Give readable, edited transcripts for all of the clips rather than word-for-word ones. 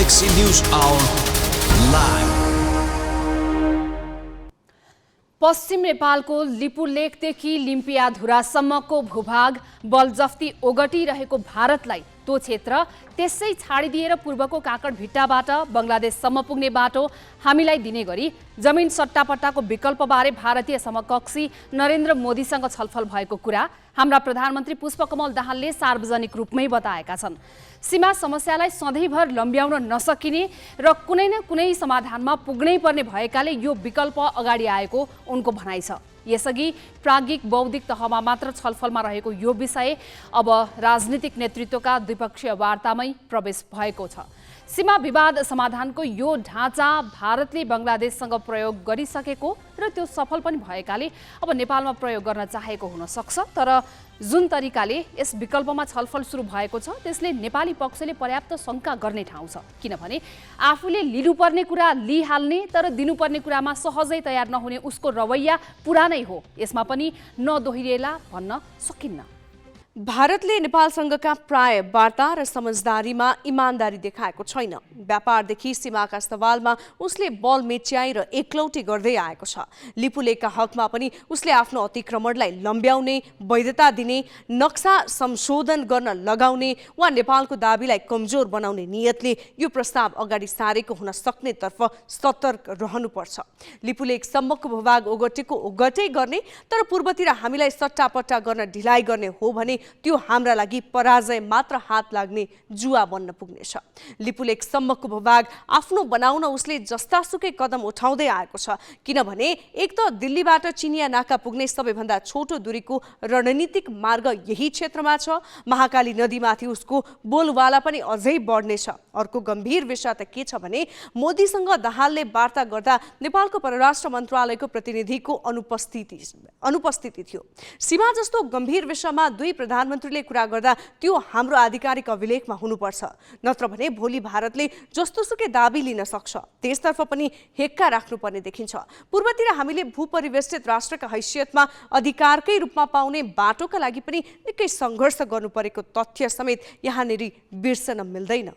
Galaxy News Hour live. पश्चिम नेपालको लिपुलेखदेखि लिम्पियाधुरासम्मको भूभाग बलजफ्ती ओगटिरहेको भारतलाई त्यो क्षेत्र त्यसै छाडिदिएर पूर्वको काकडभिट्टाबाट बङ्गलादेशसम्म पुग्ने बाटो हामीलाई दिने गरी जमिन सट्टापट्टाको विकल्पबारे भारतीय समकक्षी नरेन्द्र मोदीसँग छलफल भएको कुरा हाम्रा प्रधानमन्त्री पुष्पकमल दाहालले सार्वजनिक रूपमै बताएका छन्। सीमा समस्यालाई सधैँभर लम्ब्याउन नसकिने र कुनै न कुनै समाधानमा पुग्नै पर्ने भएकाले यो विकल्प अगाडि आएको उनको भनाइ छ। यसअघि प्राज्ञिक बौद्धिक तहमा मात्र छलफलमा रहेको यो विषय अब राजनीतिक नेतृत्वका द्विपक्षीय वार्तामै प्रवेश भएको छ। सीमा विवाद समाधानको यो ढाँचा भारतले बङ्गलादेशसँग प्रयोग गरिसकेको र त्यो सफल पनि भएकाले अब नेपालमा प्रयोग गर्न चाहेको हुन सक्छ। तर जुन तरिकाले यस विकल्पमा छलफल सुरु भएको छ त्यसले नेपाली पक्षले पर्याप्त शङ्का गर्ने ठाउँ छ। किनभने आफूले लिनुपर्ने कुरा लिइहाल्ने तर दिनुपर्ने कुरामा सहजै तयार नहुने उसको रवैया पुरानै हो, यसमा पनि नदोहोरिएला भन्न सकिन्न। भारतले नेपालसँगका प्राय वार्ता र समझदारीमा इमानदारी देखाएको छैन। व्यापारदेखि सीमाका सवालमा उसले बल मेच्याई र एकलौटी गर्दै आएको छ। लिपुलेखका हकमा पनि उसले आफ्नो अतिक्रमणलाई लम्ब्याउने, वैधता दिने, नक्सा संशोधन गर्न लगाउने वा नेपालको दाबीलाई कमजोर बनाउने नियतले यो प्रस्ताव अगाडि सारेको हुन सक्नेतर्फ सतर्क रहनुपर्छ। लिपुलेखसम्मको भूभाग ओगटेको ओगटै गर्ने तर पूर्वतिर हामीलाई सट्टापट्टा गर्न ढिलाइ गर्ने हो भने त्यो हाम्रा लागि पराजय मात्र हात लाग्ने जुवा बन्न पुग्नेछ। लिपुलेखसम्मको भूभाग आफ्नो बनाउन उसले जस्तासुकै कदम उठाउँदै आएको छ। किनभने एक त दिल्लीबाट चिनिया नाका पुग्ने सबैभन्दा छोटो दूरीको रणनीतिक मार्ग यही क्षेत्रमा छ। महाकाली नदीमाथि उसको बोलवाला पनि अझै बढ्नेछ। अर्को गम्भीर विषय त के छ भने मोदीसँग दाहालले वार्ता गर्दा नेपालको परराष्ट्र मन्त्रालयको प्रतिनिधिको अनुपस्थिति थियो। सीमा जस्तो गम्भीर विषयमा दुई प्रधानमन्त्रीले कुरा गर्दा त्यो हाम्रो आधिकारिक अभिलेखमा हुनुपर्छ। नत्र भने भोलि भारतले जस्तोसुकै दाबी लिन सक्छ। त्यसतर्फ पनि हेक्का राख्नुपर्ने देखिन्छ। पूर्वतिर हामीले भूपरिवेष्टित राष्ट्रका हैसियतमा अधिकारकै रूपमा पाउने बाटोका लागि पनि निकै सङ्घर्ष गर्नु परेको तथ्य समेत यहाँनेरि बिर्सन मिल्दैन।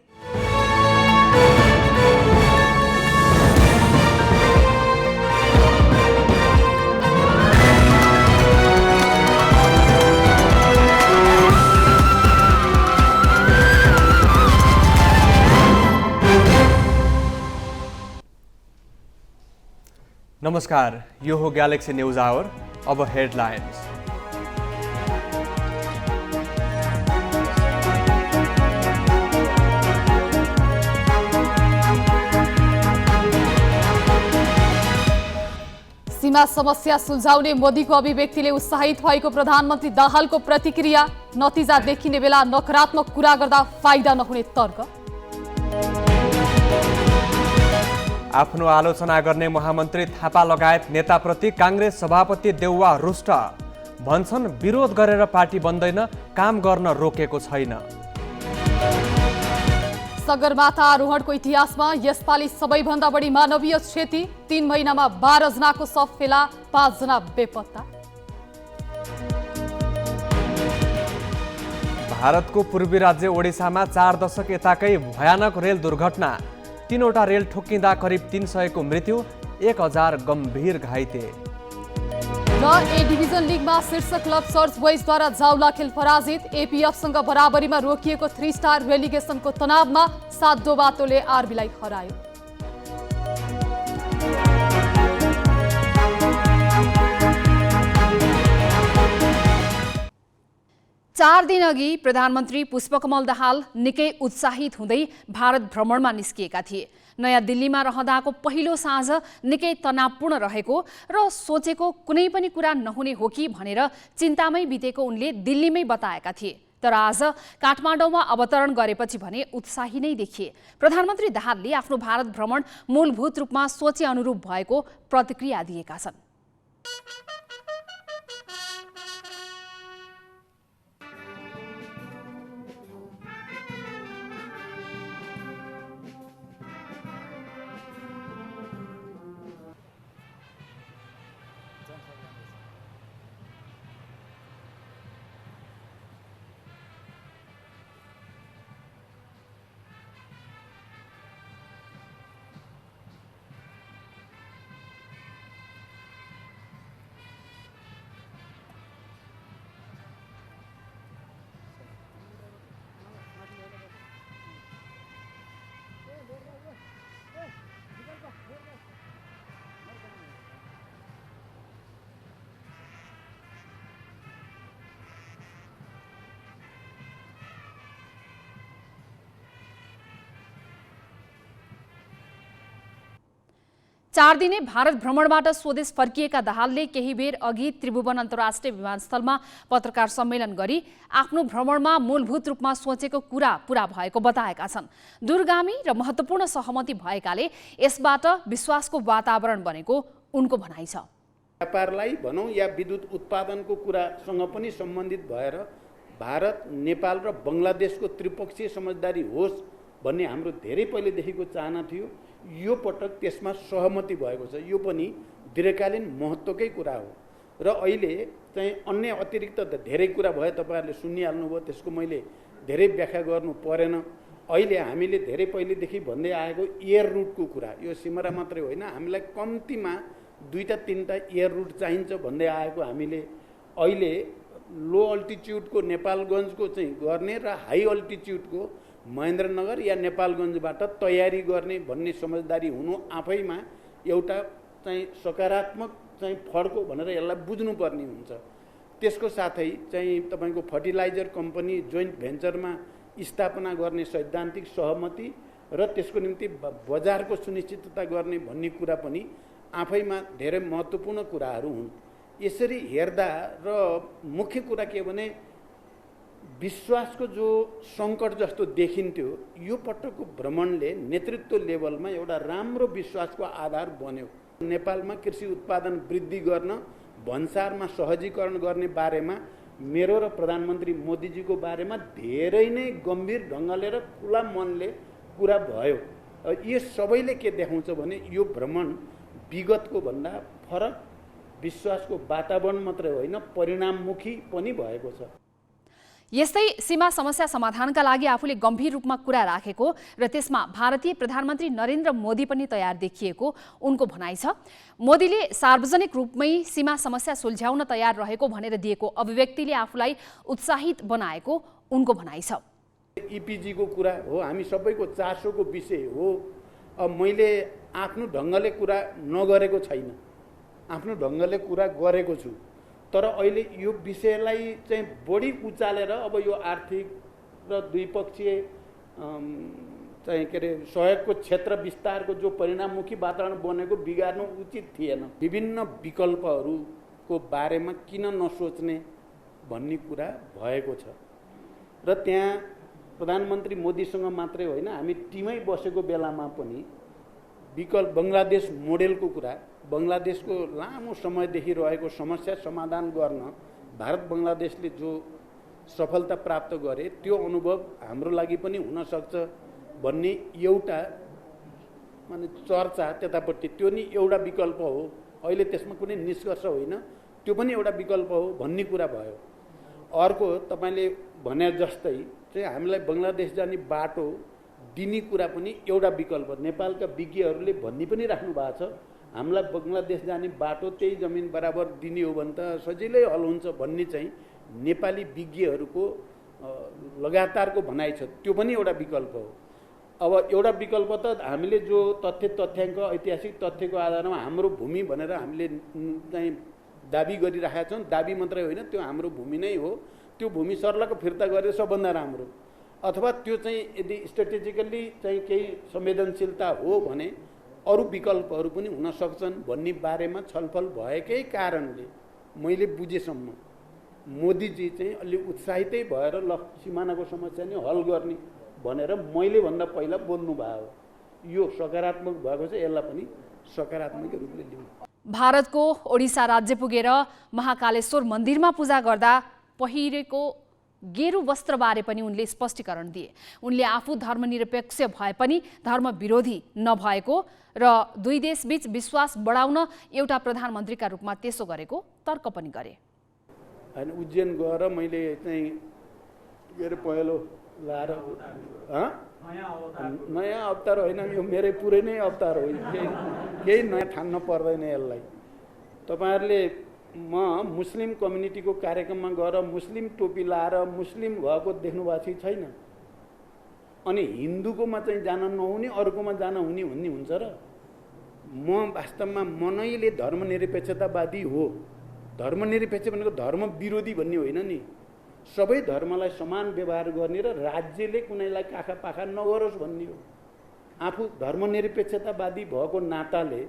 नमस्कार, यो हो ग्यालेक्सी न्यूज आवर। अब हेडलाइन्स। सीमा समस्या सुल्झाउने मोदीको अभिव्यक्तिले उत्साहित भएको प्रधानमन्त्री दाहालको प्रतिक्रिया। नतिजा देखिने बेला नकारात्मक कुरा गर्दा फाइदा नहुने तर्क। आफ्नो आलोचना गर्ने महामन्त्री थापा लगायत नेताप्रति काङ्ग्रेस सभापति देउवा रुष्ट। भन्छन् विरोध गरेर पार्टी बन्दैन, काम गर्न रोकेको छैन। सगरमाथा आरोहणको इतिहासमा यसपालि सबैभन्दा बढी मानवीय क्षति। 3 महिनामा 12 जनाको शव फेला, 5 जना बेपत्ता। भारतको पूर्वी राज्य ओडिसामा 4 दशक यताकै भयानक रेल दुर्घटना। 3वटा रेल ठोक्किँदा करिब 300 को मृत्यु, 1000 गम्भीर घाइते। र ए डिभिजन लिगमा शीर्ष क्लब सर्च बोइजद्वारा जाउला खेल पराजित। एपीएफसँग बराबरीमा रोकिएको 3 स्टार रेलिगेसनको तनावमा 7 दोबाटोले आरबीलाई हरायो। चार दिन अघि प्रधानमन्त्री पुष्पकमल दाहाल निकै उत्साहित हुँदै भारत भ्रमणमा निस्किएका थिए। नयाँ दिल्लीमा रहँदाको पहिलो साँझ निकै तनावपूर्ण रहेको र सोचेको कुनै पनि कुरा नहुने हो कि भनेर चिन्तामै बितेको उनले दिल्लीमै बताएका थिए। तर आज काठमाडौँमा अवतरण गरेपछि भने उत्साही नै देखिए। प्रधानमन्त्री दाहालले आफ्नो भारत भ्रमण मूलभूत रूपमा सोचे अनुरूप भएको प्रतिक्रिया दिएका छन्। 4 दिने भारत भ्रमणबाट स्वदेश फर्किएका दाहालले केही बेर अघि त्रिभुवन अन्तर्राष्ट्रिय विमानस्थलमा पत्रकार सम्मेलन गरी आफ्नो भ्रमणमा मूलभूत रूपमा सोचेको कुरा पूरा भएको बताएका छन्। दूरगामी र महत्त्वपूर्ण सहमति भएकाले यसबाट विश्वासको वातावरण बनेको उनको भनाइ छ। व्यापारलाई भनौँ या विद्युत उत्पादनको कुरासँग पनि सम्बन्धित भएर भारत, नेपाल र बङ्गलादेशको त्रिपक्षीय समझदारी होस् भन्ने हाम्रो धेरै पहिलेदेखिको चाहना थियो। यो पटक त्यसमा सहमति भएको छ। यो पनि दीर्घकालीन महत्त्वकै कुरा हो र अहिले चाहिँ अन्य अतिरिक्त धेरै कुरा भए, तपाईँहरूले सुनिहाल्नुभयो, त्यसको मैले धेरै व्याख्या गर्नु परेन। अहिले हामीले धेरै पहिलेदेखि भन्दै आएको एयर रुटको कुरा, यो सिमरा मात्रै होइन, हामीलाई कम्तीमा 2-3टा एयर रुट चाहिन्छ भन्दै आएको हामीले अहिले लो अल्टिच्युडको नेपालगञ्जको चाहिँ गर्ने र हाई अल्टिच्युडको महेन्द्रनगर या नेपालगञ्जबाट तयारी गर्ने भन्ने समझदारी हुनु आफैमा एउटा चाहिँ सकारात्मक चाहिँ फड्को भनेर यसलाई बुझ्नुपर्ने हुन्छ। त्यसको साथै चाहिँ तपाईँको फर्टिलाइजर कम्पनी जोइन्ट भेन्चरमा स्थापना गर्ने सैद्धान्तिक सहमति र त्यसको निम्ति बजारको सुनिश्चितता गर्ने भन्ने कुरा पनि आफैमा धेरै महत्त्वपूर्ण कुराहरू हुन्। यसरी हेर्दा र मुख्य कुरा के भने विश्वासको जो सङ्कट जस्तो देखिन्थ्यो, यो पटकको भ्रमणले नेतृत्व लेभलमा एउटा राम्रो विश्वासको आधार बन्यो। नेपालमा कृषि उत्पादन वृद्धि गर्न, भन्सारमा सहजीकरण गर्ने बारेमा मेरो र प्रधानमन्त्री मोदीजीको बारेमा धेरै नै गम्भीर ढङ्गले र खुला मनले कुरा भयो। यो सबैले के देखाउँछ भने यो भ्रमण विगतको भन्दा फरक विश्वासको वातावरण मात्रै होइन, परिणाममुखी पनि भएको छ। यस्तै सीमा समस्या समाधानका लागि आफूले गम्भीर रूपमा कुरा राखेको र त्यसमा भारतीय प्रधानमन्त्री नरेन्द्र मोदी पनि तयार देखिएको उनको भनाइ छ। मोदीले सार्वजनिक रूपमै सीमा समस्या सुल्झ्याउन तयार रहेको भनेर दिएको अभिव्यक्तिले आफूलाई उत्साहित बनाएको उनको भनाइ छ। इपिजीको कुरा हो, हामी सबैको चासोको विषय हो। अब मैले आफ्नो ढङ्गले कुरा नगरेको छैन, आफ्नो ढङ्गले कुरा गरेको छु, तर अहिले यो विषयलाई चाहिँ बढी उचालेर अब यो आर्थिक र द्विपक्षीय चाहिँ के अरे सहयोगको क्षेत्र विस्तारको जो परिणाममुखी वातावरण बनेको बिगार्नु उचित थिएन। विभिन्न विकल्पहरूको बारेमा किन नसोच्ने भन्ने कुरा भएको छ र त्यहाँ प्रधानमन्त्री मोदीसँग मात्रै होइन, हामी टिमै बसेको बेलामा पनि विकल्प बङ्गलादेश मोडेलको कुरा, बङ्गलादेशको लामो समयदेखि रहेको समस्या समाधान गर्न भारत बङ्गलादेशले जो सफलता प्राप्त गरे त्यो अनुभव हाम्रो लागि पनि हुनसक्छ भन्ने एउटा माने चर्चा त्यतापट्टि, त्यो नि एउटा विकल्प हो। अहिले त्यसमा कुनै निष्कर्ष होइन, त्यो पनि एउटा विकल्प हो भन्ने कुरा भयो। अर्को तपाईँले भने जस्तै चाहिँ हामीलाई बङ्गलादेश जाने बाटो दिने कुरा पनि एउटा विकल्प। नेपालका विज्ञहरूले भन्ने पनि राख्नु भएको छ, हामीलाई बङ्गलादेश जाने बाटो त्यही जमिन बराबर दिने हो भने त सजिलै हल हुन्छ भन्ने चाहिँ नेपाली विज्ञहरूको लगातारको भनाइ छ। त्यो पनि एउटा विकल्प हो। अब एउटा विकल्प त हामीले जो तथ्याङ्क ऐतिहासिक तथ्यको आधारमा हाम्रो भूमि भनेर हामीले चाहिँ दाबी गरिरहेका छौँ, दाबी मात्रै होइन, त्यो हाम्रो भूमि नै हो। त्यो भूमि सर्लको फिर्ता गरेर सबभन्दा राम्रो, अथवा त्यो चाहिँ यदि स्ट्रेटेजिकल्ली चाहिँ केही संवेदनशीलता हो भने अरू विकल्पहरू पनि हुन सक्छन् भन्ने बारेमा छलफल भएकै कारणले मैले बुझेसम्म मोदीजी चाहिँ अलि उत्साहितै भएर ल सिमानाको समस्या नै हल गर्ने भनेर मैले भन्दा पहिला बोल्नु भयो। यो सकारात्मक भएको छ, यसलाई पनि सकारात्मक रूपले लिउँ। भारतको ओडिसा राज्य पुगेर महाकालेश्वर मन्दिरमा पूजा गर्दा पहिरेको गेरु वस्त्रबारे पनि उनले स्पष्टीकरण दिए। उनले आफू धर्मनिरपेक्ष भए पनि धर्म विरोधी नभएको र दुई देशबीच विश्वास बढाउन एउटा प्रधानमन्त्रीका रूपमा त्यसो गरेको तर्क पनि गरे। होइन, उज्जैन गएर मैले चाहिँ के अरे पहेँलो लाएर नयाँ अवतार होइन, यो मेरै पुरै नै अवतार हो, केही नयाँ ठान्न पर्दैन यसलाई। तपाईँहरूले म मुस्लिम कम्युनिटीको कार्यक्रममा गएर मुस्लिम टोपी लाएर मुस्लिम भएको देख्नुभएको छैन। अनि हिन्दूकोमा चाहिँ जान नहुने, अरूकोमा जान हुने भन्ने हुन्छ र? म वास्तवमा मनैले धर्मनिरपेक्षतावादी हो। धर्मनिरपेक्ष भनेको धर्म विरोधी भन्ने होइन नि, सबै धर्मलाई समान व्यवहार गर्ने र राज्यले कुनैलाई काखा पाखा नगरोस् भन्ने हो। आफू धर्मनिरपेक्षतावादी भएको नाताले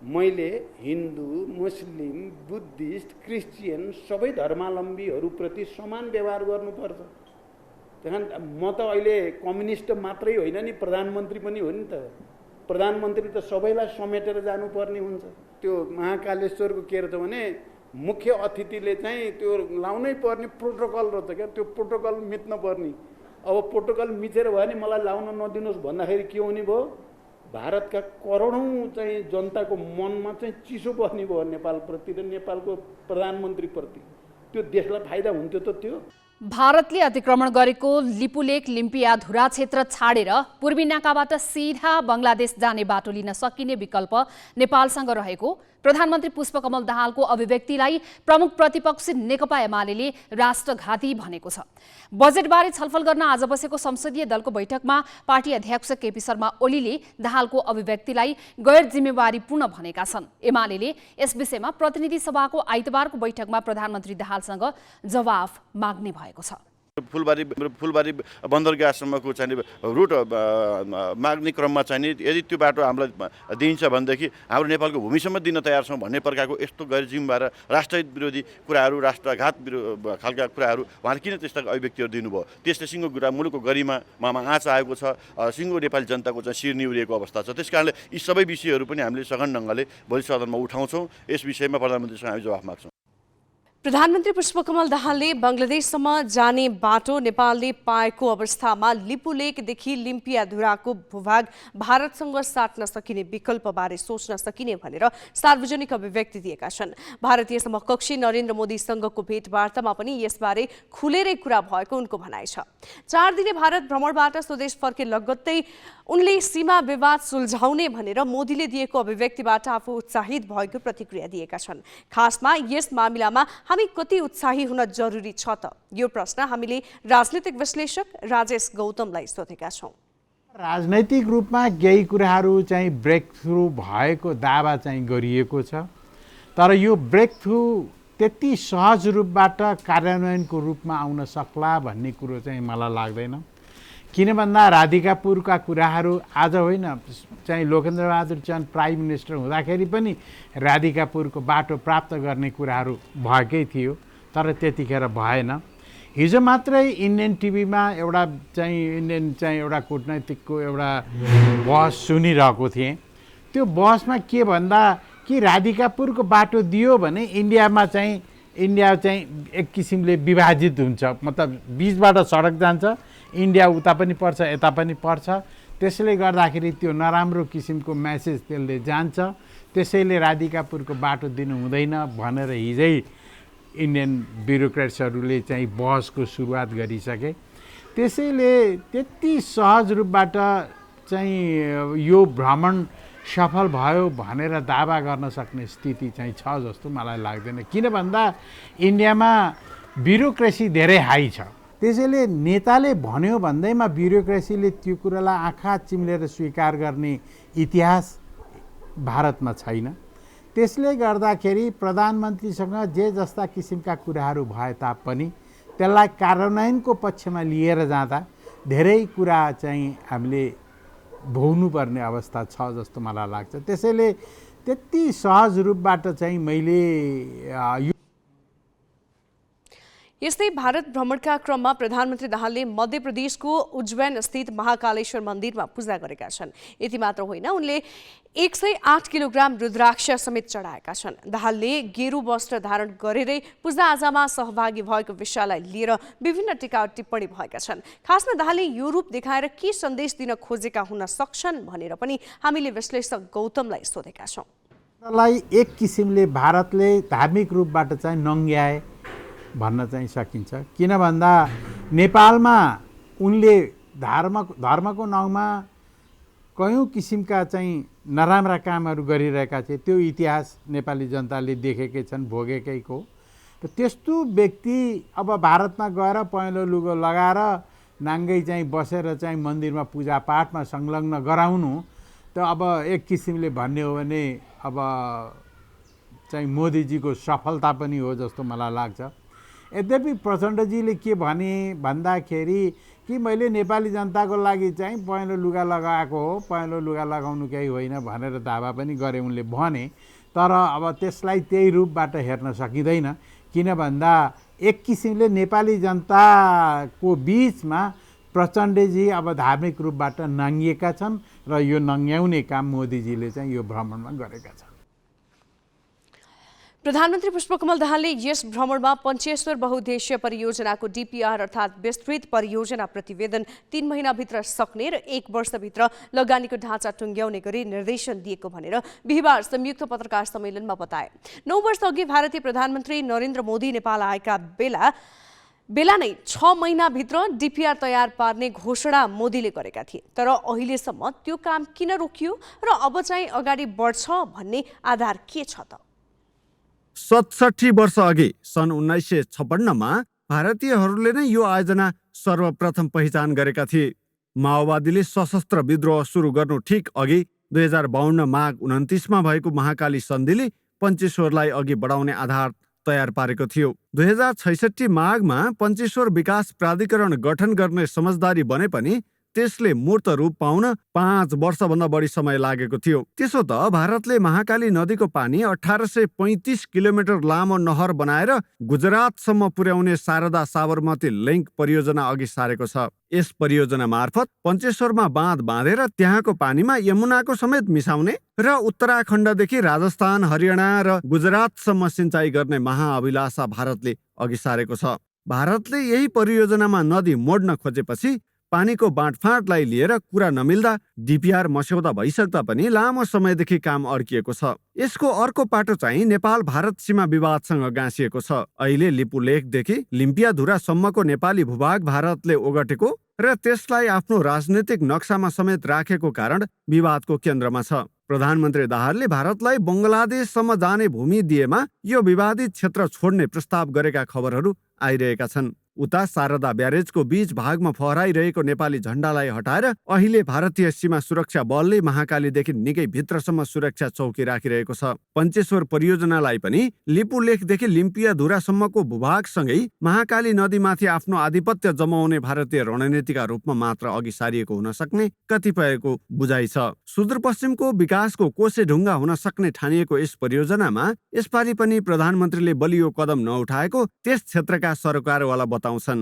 मैले हिन्दू मुस्लिम बुद्धिस्ट क्रिस्चियन सबै धर्मावलम्बीहरूप्रति समान व्यवहार गर्नुपर्छ। त्यहाँ म त अहिले कम्युनिस्ट मात्रै होइन नि, प्रधानमन्त्री पनि हो नि त। प्रधानमन्त्री त सबैलाई समेटेर जानुपर्ने हुन्छ। त्यो महाकालेश्वरको के रहेछ भने मुख्य अतिथिले चाहिँ त्यो लाउनै पर्ने प्रोटोकल रहेछ क्या, त्यो प्रोटोकल मिच्न पर्ने। अब प्रोटोकल मिचेर भयो भने मलाई लाउन नदिनुहोस् भन्दाखेरि के हुने भयो, भारतका करोडौँ चाहिँ जनताको मनमा चाहिँ चिसो बस्ने भयो नेपालप्रति र नेपालको प्रधानमन्त्रीप्रति। त्यो देशलाई फाइदा हुन्थ्यो त त्यो। भारतले अतिक्रमण गरेको लिपुलेक लिम्पियाधुरा क्षेत्र छाडेर पूर्वी नाकाबाट सिधा बङ्गलादेश जाने बाटो लिन सकिने विकल्प नेपालसँग रहेको प्रधानमन्त्री पुष्पकमल दाहालको अभिव्यक्तिलाई प्रमुख प्रतिपक्षी नेकपा एमाले राष्ट्रघाती भनेको छ। बजेटबारे छलफल गर्न आज बसेको संसदीय दलको बैठकमा पार्टी अध्यक्ष केपी शर्मा ओलीले दाहालको अभिव्यक्तिलाई गैर जिम्मेवारीपूर्ण भनेका छन्। एमाले यस विषयमा प्रतिनिधि सभाको आइतबारको बैठकमा प्रधानमन्त्री दाहालसँग जवाफ माग्ने भएको छ। फुलबारी बन्दरगाहसम्मको चाहिँ रुट माग्ने क्रममा चाहिँ यदि त्यो बाटो हामीलाई दिइन्छ भनेदेखि हाम्रो नेपालको भूमिसम्म दिन तयार छौँ भन्ने प्रकारको यस्तो गैर जिम्मेवार राष्ट्रहित विरोधी कुराहरू, राष्ट्रघात खालका कुराहरू उहाँले किन त्यस्ता अभिव्यक्तिहरू दिनुभयो? त्यसले सिङ्गो मुलुकको गरिमामा आँच आएको छ, सिङ्गो नेपाली जनताको चाहिँ शिर निहुरिएको अवस्था छ। त्यस कारणले यी सबै विषयहरू पनि हामीले सघन ढङ्गले भोलि सदनमा उठाउँछौँ। यस विषयमा प्रधानमन्त्रीसँग हामी जवाफ माग्छौँ। प्रधानमन्त्री पुष्पकमल दाहालले बङ्गलादेशसम्म जाने बाटो नेपालले पाएको अवस्थामा लिपुलेकदेखि लिम्पियाधुराको भूभाग भारतसँग साट्न सकिने विकल्पबारे सोच्न सकिने भनेर सार्वजनिक अभिव्यक्ति दिएका छन्। भारतीय समकक्षी नरेन्द्र मोदीसँगको भेटवार्तामा पनि यसबारे खुलेरै कुरा भएको उनको भनाइ छ। 4 दिने भारत भ्रमणबाट स्वदेश फर्के लगत्तै उनले सीमा विवाद सुल्झाउने भनेर मोदीले दिएको अभिव्यक्तिबाट आफू उत्साहित भएको प्रतिक्रिया दिएका छन्। खासमा यस मामिलामा हामी कति उत्साही हुन जरुरी छ त? यो प्रश्न हामीले राजनीतिक विश्लेषक राजेश गौतमलाई सोधेका छौँ। राजनैतिक रूपमा केही कुराहरू चाहिँ ब्रेक थ्रु भएको दावा चाहिँ गरिएको छ, तर यो ब्रेक थ्रु त्यति सहज रूपबाट कार्यान्वयनको रूपमा आउन सक्ला भन्ने कुरो चाहिँ मलाई लाग्दैन। किन भन्दा राधिकापुरका कुराहरू आज होइन, चाहिँ लोकेन्द्रबहादुर चन्द प्राइम मिनिस्टर हुँदाखेरि पनि राधिकापुरको बाटो प्राप्त गर्ने कुराहरू भएकै थियो, तर त्यतिखेर भएन। हिजो मात्रै इन्डियन टिभीमा एउटा कूटनैतिकको एउटा बहस सुनिरहेको थिएँ। त्यो बहसमा के भन्दा कि राधिकापुरको बाटो दियो भने इन्डिया चाहिँ एक किसिमले विभाजित हुन्छ, मतलब बीचबाट सडक जान्छ, इन्डिया उता पनि पर्छ यता पनि पर्छ, त्यसले गर्दाखेरि त्यो नराम्रो किसिमको मेसेज त्यसले जान्छ। त्यसैले राधिकापुरको बाटो दिनु हुँदैन भनेर हिजै इन्डियन ब्युरोक्रेट्सहरूले चाहिँ बहसको सुरुवात गरिसके। त्यसैले त्यति सहज रूपबाट चाहिँ यो भ्रमण सफल भयो भनेर दावा गर्न सक्ने स्थिति चाहिँ छ जस्तो मलाई लाग्दैन। किन भन्दा इन्डियामा ब्युरोक्रेसी धेरै हाई छ। त्यसैले नेताले भन्यो भन्दैमा ब्युरोक्रेसीले त्यो कुरालाई आँखा चिम्लेर स्वीकार गर्ने इतिहास भारतमा छैन। त्यसले गर्दाखेरि प्रधानमन्त्रीसँग जे जस्ता किसिमका कुराहरू भए तापनि त्यसलाई कार्यान्वयनको पक्षमा लिएर जाँदा धेरै कुरा चाहिँ हामीले भोग्नुपर्ने अवस्था छ जस्तो मलाई लाग्छ। त्यसैले त्यति सहज रूपबाट चाहिँ मैले यस्तै भारत भ्रमणका क्रममा प्रधानमन्त्री दाहालले मध्य प्रदेशको उज्जैन स्थित महाकालेश्वर मन्दिरमा पूजा गरेका छन्। यति मात्र होइन, उनले 108 किलोग्राम रुद्राक्ष समेत चढाएका छन्। दाहालले गेरु वस्त्र धारण गरेरै पूजाआजामा सहभागी भएको विषयलाई लिएर विभिन्न टिका टिप्पणी भएका छन्। खासमा दाहालले यो रूप देखाएर के सन्देश दिन खोजेका हुन सक्छन् भनेर पनि हामीले विश्लेषक गौतमलाई सोधेका छौँ। एक किसिमले भारतले धार्मिक रूपबाट चाहिँ नङ्ग्याए भन्न चाहिँ सकिन्छ। किन भन्दा नेपालमा उनले धर्मको नाउँमा कयौँ किसिमका चाहिँ नराम्रा कामहरू गरिरहेका थिए। त्यो इतिहास नेपाली जनताले देखेकै छन्, भोगेकै हो। र त्यस्तो व्यक्ति अब भारतमा गएर पहेँलो लुगा लगाएर नाङ्गै चाहिँ बसेर चाहिँ मन्दिरमा पूजापाठमा संलग्न गराउनु त अब एक किसिमले भन्ने हो भने अब चाहिँ मोदीजीको सफलता पनि हो जस्तो मलाई लाग्छ। यद्यपि प्रचण्डजीले के भने भन्दाखेरि कि मैले नेपाली जनताको लागि चाहिँ पहेँलो लुगा लगाएको हो, पहेँलो लुगा लगाउनु केही होइन भनेर दावा पनि गरे उनले भने। तर अब त्यसलाई त्यही रूपबाट हेर्न सकिँदैन, किन भन्दा एक किसिमले नेपाली जनताको बिचमा प्रचण्डजी अब धार्मिक रूपबाट नाङ्गिएका छन् र यो नङ्ग्याउने काम मोदीजीले चाहिँ यो भ्रमणमा गरेका छन्। प्रधानमन्त्री पुष्पकमल दाहालले यस भ्रमणमा पञ्चेश्वर बहुद्देश्य परियोजनाको DPR अर्थात् विस्तृत परियोजना प्रतिवेदन 3 महिनाभित्र सक्ने र 1 वर्षभित्र लगानीको ढाँचा टुङ्ग्याउने गरी निर्देशन दिएको भनेर बिहिबार संयुक्त पत्रकार सम्मेलनमा बताए। 9 वर्ष अघि भारतीय प्रधानमन्त्री नरेन्द्र मोदी नेपाल आएका बेला नै 6 महिनाभित्र DPR तयार पार्ने घोषणा मोदीले गरेका थिए। तर अहिलेसम्म त्यो काम किन रोकियो र अब चाहिँ अगाडि बढ्छ भन्ने आधार के छ त? 67 वर्ष अघि सन् 1956मा भारतीयहरूले नै यो आयोजना सर्वप्रथम पहिचान गरेका थिए। माओवादीले सशस्त्र विद्रोह सुरु गर्नु ठिक अघि 2052 माघ 29मा भएको महाकाली सन्धिले पञ्चेश्वरलाई अघि बढाउने आधार तयार पारेको थियो। 2066 माघमा पञ्चेश्वर विकास प्राधिकरण गठन गर्ने समझदारी बने पनि त्यसले मूर्त रूप पाउन 5 वर्षभन्दा बढी समय लागेको थियो। त्यसो त भारतले महाकाली नदीको पानी 1835 किलोमिटर लामो नहर बनाएर गुजरातसम्म पुर्याउने शारदा साबरमती लिङ्क परियोजना अघि सारेको छ। यस परियोजना मार्फत पञ्चेश्वरमा बाँध बाँधेर त्यहाँको पानीमा यमुनाको समेत मिसाउने र उत्तराखण्डदेखि राजस्थान, हरियाणा र गुजरातसम्म सिँचाइ गर्ने महाअभिलाषा भारतले अघि सारेको छ। भारतले यही परियोजनामा नदी मोड्न खोजेपछि पानीको बाँडफाँडलाई लिएर कुरा नमिल्दा DPR मस्यौदा भइसक्दा पनि लामो समयदेखि काम अड्किएको छ। यसको अर्को पाटो चाहिँ नेपाल भारत सीमा विवादसँग गाँसिएको छ। अहिले लिपुलेखदेखि लिम्पियाधुरासम्मको नेपाली भूभाग भारतले ओगटेको र त्यसलाई आफ्नो राजनीतिक नक्सामा समेत राखेको कारण विवादको केन्द्रमा छ। प्रधानमन्त्री दाहालले भारतलाई बङ्गलादेशसम्म जाने भूमि दिएमा यो विवादित क्षेत्र छोड्ने प्रस्ताव गरेका खबरहरू आइरहेका छन्। उता शारदा ब्यारेजको बीच भागमा फहराइरहेको नेपाली झण्डालाई हटाएर अहिले भारतीय सीमा सुरक्षा बलले महाकालीदेखि निकै भित्रसम्म सुरक्षा चौकी राखिरहेको छ। पञ्चेश्वर परियोजनालाई पनि लिपुलेखदेखि लिम्पियाधुरासम्मको भूभागसँगै महाकाली नदीमाथि आफ्नो आधिपत्य जमाउने भारतीय रणनीतिका रूपमा मात्र अघि सारिएको हुन सक्ने कतिपयको बुझाइ छ। सुदूरपश्चिमको विकासको कोसेढुङ्गा हुन सक्ने ठानिएको यस परियोजनामा यसपालि पनि प्रधानमन्त्रीले बलियो कदम नउठाएको त्यस क्षेत्रका सरकारवाला बताउँछन्।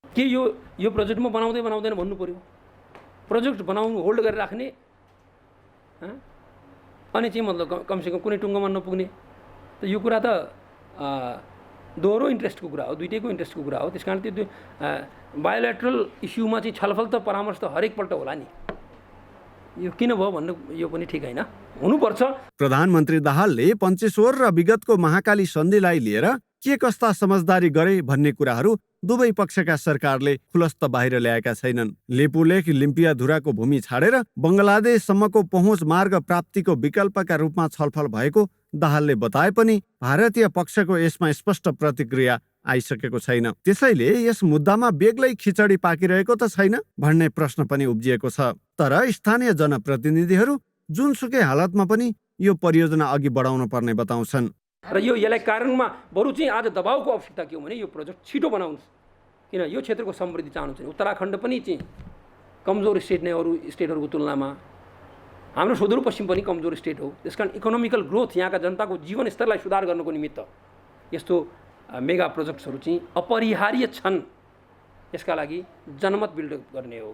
के यो प्रोजेक्टमा बनाउँदैन भन्नु पर्यो। प्रोजेक्ट बनाउनु होल्ड गरेर राख्ने अनि चाहिँ मतलब कमसेकम कुनै टुङ्गोमा नपुग्ने त यो कुरा त दोहोरो इन्ट्रेस्टको कुरा हो, दुईटैको इन्ट्रेस्टको कुरा हो। त्यसकारण त्यो बायोलेटरल इस्युमा चाहिँ छलफल त परामर्श त हरेकपल्ट होला नि। यो किन भयो भन्नु यो पनि ठिक होइन, हुनुपर्छ। प्रधानमन्त्री दाहालले पञ्चेश्वर र विगतको महाकाली सन्धिलाई लिएर के कस्ता समझदारी गरे भन्ने कुराहरू दुवै पक्षका सरकारले खुलस्त बाहिर ल्याएका छैनन्। लिपुलेख लिम्पियाधुराको भूमि छाडेर बङ्गलादेशसम्मको पहुँच मार्ग प्राप्तिको विकल्पका रूपमा छलफल भएको दाहालले बताए पनि भारतीय पक्षको यसमा स्पष्ट प्रतिक्रिया आइसकेको छैन। त्यसैले यस मुद्दामा बेग्लै खिचडी पाकिरहेको त छैन भन्ने प्रश्न पनि उब्जिएको छ। तर स्थानीय जनप्रतिनिधिहरू जुनसुकै हालतमा पनि यो परियोजना अघि बढाउन पर्ने बताउँछन्। र यसलाई कारणमा बरु चाहिँ आज दबाउको आवश्यकता के हो भने यो प्रोजेक्ट छिटो बनाउनुहोस्, किन यो क्षेत्रको समृद्धि चाहनुहुन्छ। उत्तराखण्ड पनि चाहिँ कमजोर स्टेट नै अरू स्टेटहरूको तुलनामा, हाम्रो सुदूरपश्चिम पनि कमजोर स्टेट हो। त्यसकारण इकोनोमिकल ग्रोथ, यहाँका जनताको जीवन स्तरलाई सुधार गर्नको निमित्त यस्तो मेगा प्रोजेक्ट्सहरू चाहिँ अपरिहार्य छन्। यसका लागि जनमत बिल्ड गर्ने हो।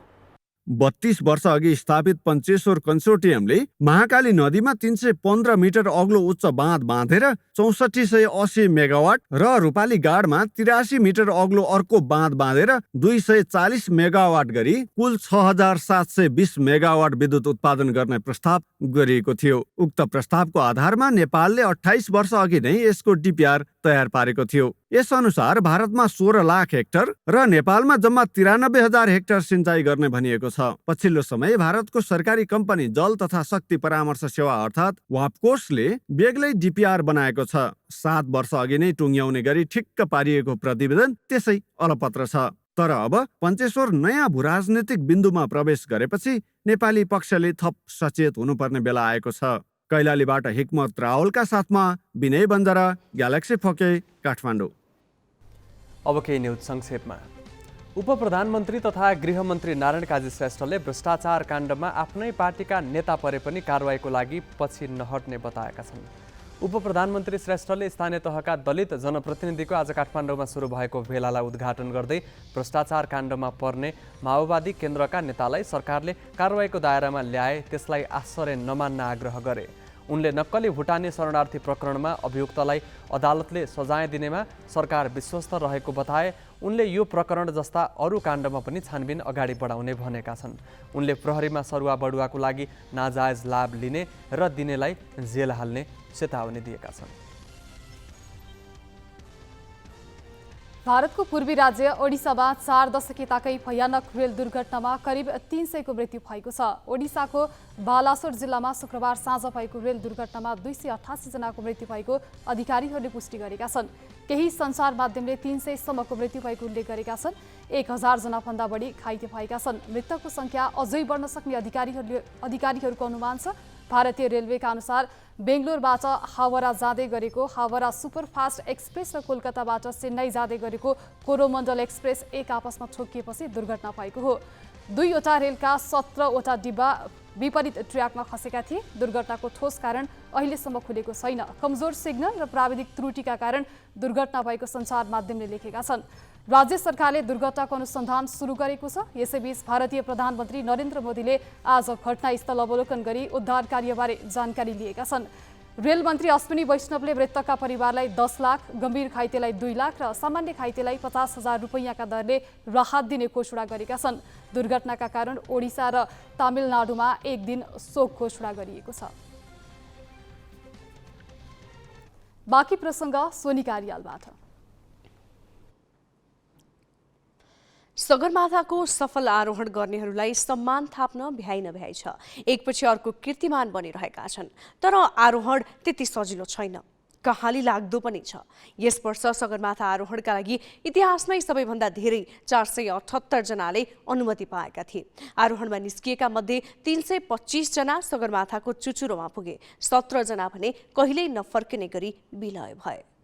32 वर्ष अघि स्थापित पञ्चेश्वर कन्सोर्टियमले महाकाली नदीमा 315 मिटर अग्लो उच्च बाँध बाँधेर 6480 मेगावाट र रूपाली गाडमा 83 मिटर अग्लो अर्को बाँध बाँधेर 240 मेगावाट गरी कुल 6720 मेगावाट विद्युत उत्पादन गर्ने प्रस्ताव गरिएको थियो। उक्त प्रस्तावको आधारमा नेपालले 28 वर्ष अघि नै यसको DPR तयार पारेको थियो। यस अनुसार भारतमा 16 लाख हेक्टर र नेपालमा जम्मा 93,000 हेक्टर सिँचाइ गर्ने भनिएको छ। पछिल्लो समय भारतको सरकारी कम्पनी जल तथा शक्ति परामर्श सेवा अर्थात् वापकोसले बेग्लै DPR बनाएको छ। 7 वर्ष अघि नै टुङ्ग्याउने गरी ठिक्क पारिएको प्रतिवेदन त्यसै अलपत्र छ। तर अब पञ्चेश्वर नयाँ भूराजनीतिक बिन्दुमा प्रवेश गरेपछि नेपाली पक्षले थप सचेत हुनुपर्ने बेला आएको छ। कैलालीबाट हिक्मत रावलका साथमा विनय बन्जारा, ग्यालेक्सी फोके, काठमाडौँ। अब केही न्युज संक्षेपमा। उपप्रधानमन्त्री तथा गृहमन्त्री नारायण काजी श्रेष्ठले भ्रष्टाचार काण्डमा आफ्नै पार्टीका नेता परे पनि कारवाहीको लागि पछि नहट्ने बताएका छन्। उपप्रधानमन्त्री श्रेष्ठले स्थानीय तहका दलित जनप्रतिनिधिको आज काठमाडौँमा सुरु भएको भेलालाई उद्घाटन गर्दै भ्रष्टाचार काण्डमा पर्ने माओवादी केन्द्रका नेतालाई सरकारले कारवाहीको दायरामा ल्याए त्यसलाई आश्चर्य नमान्न आग्रह गरे। उनले नक्कली भुटानी शरणार्थी प्रकरणमा अभियुक्तलाई अदालतले सजाय दिनेमा सरकार विश्वस्त रहेको बताए। उनले यो प्रकरण जस्ता अरू काण्डमा पनि छानबिन अगाडि बढाउने भनेका छन्। उनले प्रहरीमा सरुवा बढुवाको लागि नाजायज लाभ लिने र दिनेलाई जेल हाल्ने चेतावनी दिएका छन्। भारतको पूर्वी राज्य ओडिसामा 4 दशक यताकै भयानक रेल दुर्घटनामा करिब 300 को मृत्यु भएको छ। ओडिसाको बालासोर जिल्लामा शुक्रबार साँझ भएको रेल दुर्घटनामा 288 जनाको मृत्यु भएको अधिकारीहरूले पुष्टि गरेका छन्। केही सञ्चार माध्यमले 300 सम्मको मृत्यु भएको उल्लेख गरेका छन्। 1000 जनाभन्दा बढी घाइते भएका छन्। मृतकको संख्या अझै बढ्न सक्ने अधिकारीहरूको अनुमान छ। भारतीय रेलवेका अनुसार बेंगलोरबाट हावरा जाँदै गरेको हावरा सुपरफास्ट एक्सप्रेस र कोलकाताबाट चेन्नई जाँदै गरेको कोरोमण्डल एक्सप्रेस एक आपसमा ठोकिएपछि दुर्घटना भएको हो। 2वटा रेलका 17वटा डिब्बा विपरीत ट्र्याकमा खसेका थिए। दुर्घटनाको ठोस कारण अहिलेसम्म खुलेको छैन। कमजोर सिग्नल र प्राविधिक त्रुटिका कारण दुर्घटना भएको सञ्चार माध्यमले लेखेका छन्। राज्य सरकारले दुर्घटनाको अनुसन्धान सुरु गरेको छ। यसैबीच भारतीय प्रधानमन्त्री नरेन्द्र मोदीले आज घटनास्थल अवलोकन गरी उद्धार कार्यबारे जानकारी लिएका छन्। रेल मन्त्री अश्विनी वैष्णवले मृतकका परिवारलाई 10 लाख, गम्भीर घाइतेलाई 2 लाख र सामान्य घाइतेलाई 50,000 रुपैयाँका दरले राहत दिने घोषणा गरेका छन्। दुर्घटनाका कारण ओडिसा र तमिलनाडुमा एक दिन शोक घोषणा गरिएको छ। बाँकी प्रसङ्ग सोनिका रियालबाट। सगरमाथाको सफल आरोहण गर्नेहरूलाई सम्मान थाप्न भ्याइ नभ्याइ छ। एकपछि अर्को कीर्तिमान बनिरहेका छन्, तर आरोहण त्यति सजिलो छैन, कहाली लाग्दो पनि छ। यस वर्ष सगरमाथा आरोहणका लागि इतिहासमै सबैभन्दा धेरै 478 जनाले अनुमति पाएका थिए। आरोहणमा निस्किएका मध्ये 325 जना सगरमाथाको चुचुरोमा पुगे। 17 जना भने कहिल्यै नफर्किने गरी विलय भए।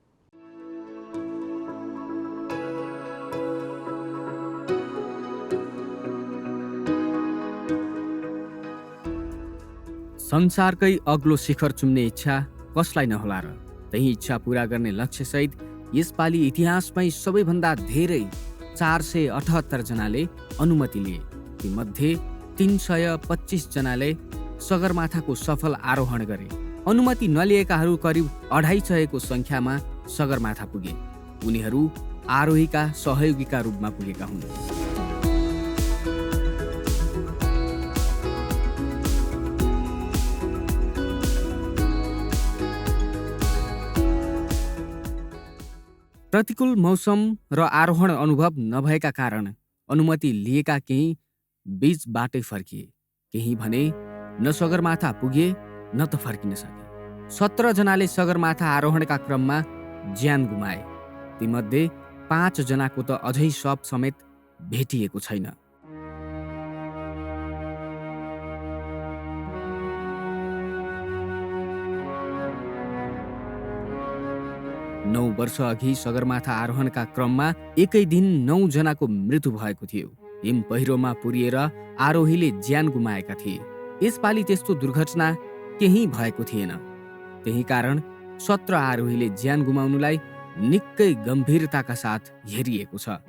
संसारकै अग्लो शिखर चुम्ने इच्छा कसलाई नहोला र? त्यही इच्छा पूरा गर्ने लक्ष्यसहित यसपालि इतिहासमै सबैभन्दा धेरै 478 जनाले अनुमति लिए। तीमध्ये 325 जनाले सगरमाथाको सफल आरोहण गरे। अनुमति नलिएकाहरू करिब 250 को संख्यामा सगरमाथा पुगे। उनीहरू आरोहीका सहयोगीका रूपमा पुगेका हुन्। प्रतिकूल मौसम र आरोहण अनुभव नभएका कारण अनुमति लिएका केही बीच बाटै फर्किए। केही भने न सगरमाथा पुगे न त फर्किन सके। 17 जनाले सगरमाथा आरोहणका क्रममा ज्यान गुमाए। तीमध्ये 5 जनाको त अझै शव समेत भेटिएको छैन। नौ वर्ष अघि सगरमाथा आरोहणका क्रममा एकै दिन 9 जनाको मृत्यु भएको थियो। हिम पहिरोमा पुरिएर आरोहीले ज्यान गुमाएका थिए। यसपालि त्यस्तो दुर्घटना केही भएको थिएन। त्यही कारण 17 आरोहीले ज्यान गुमाउनुलाई निकै गम्भीरताका साथ हेरिएको छ।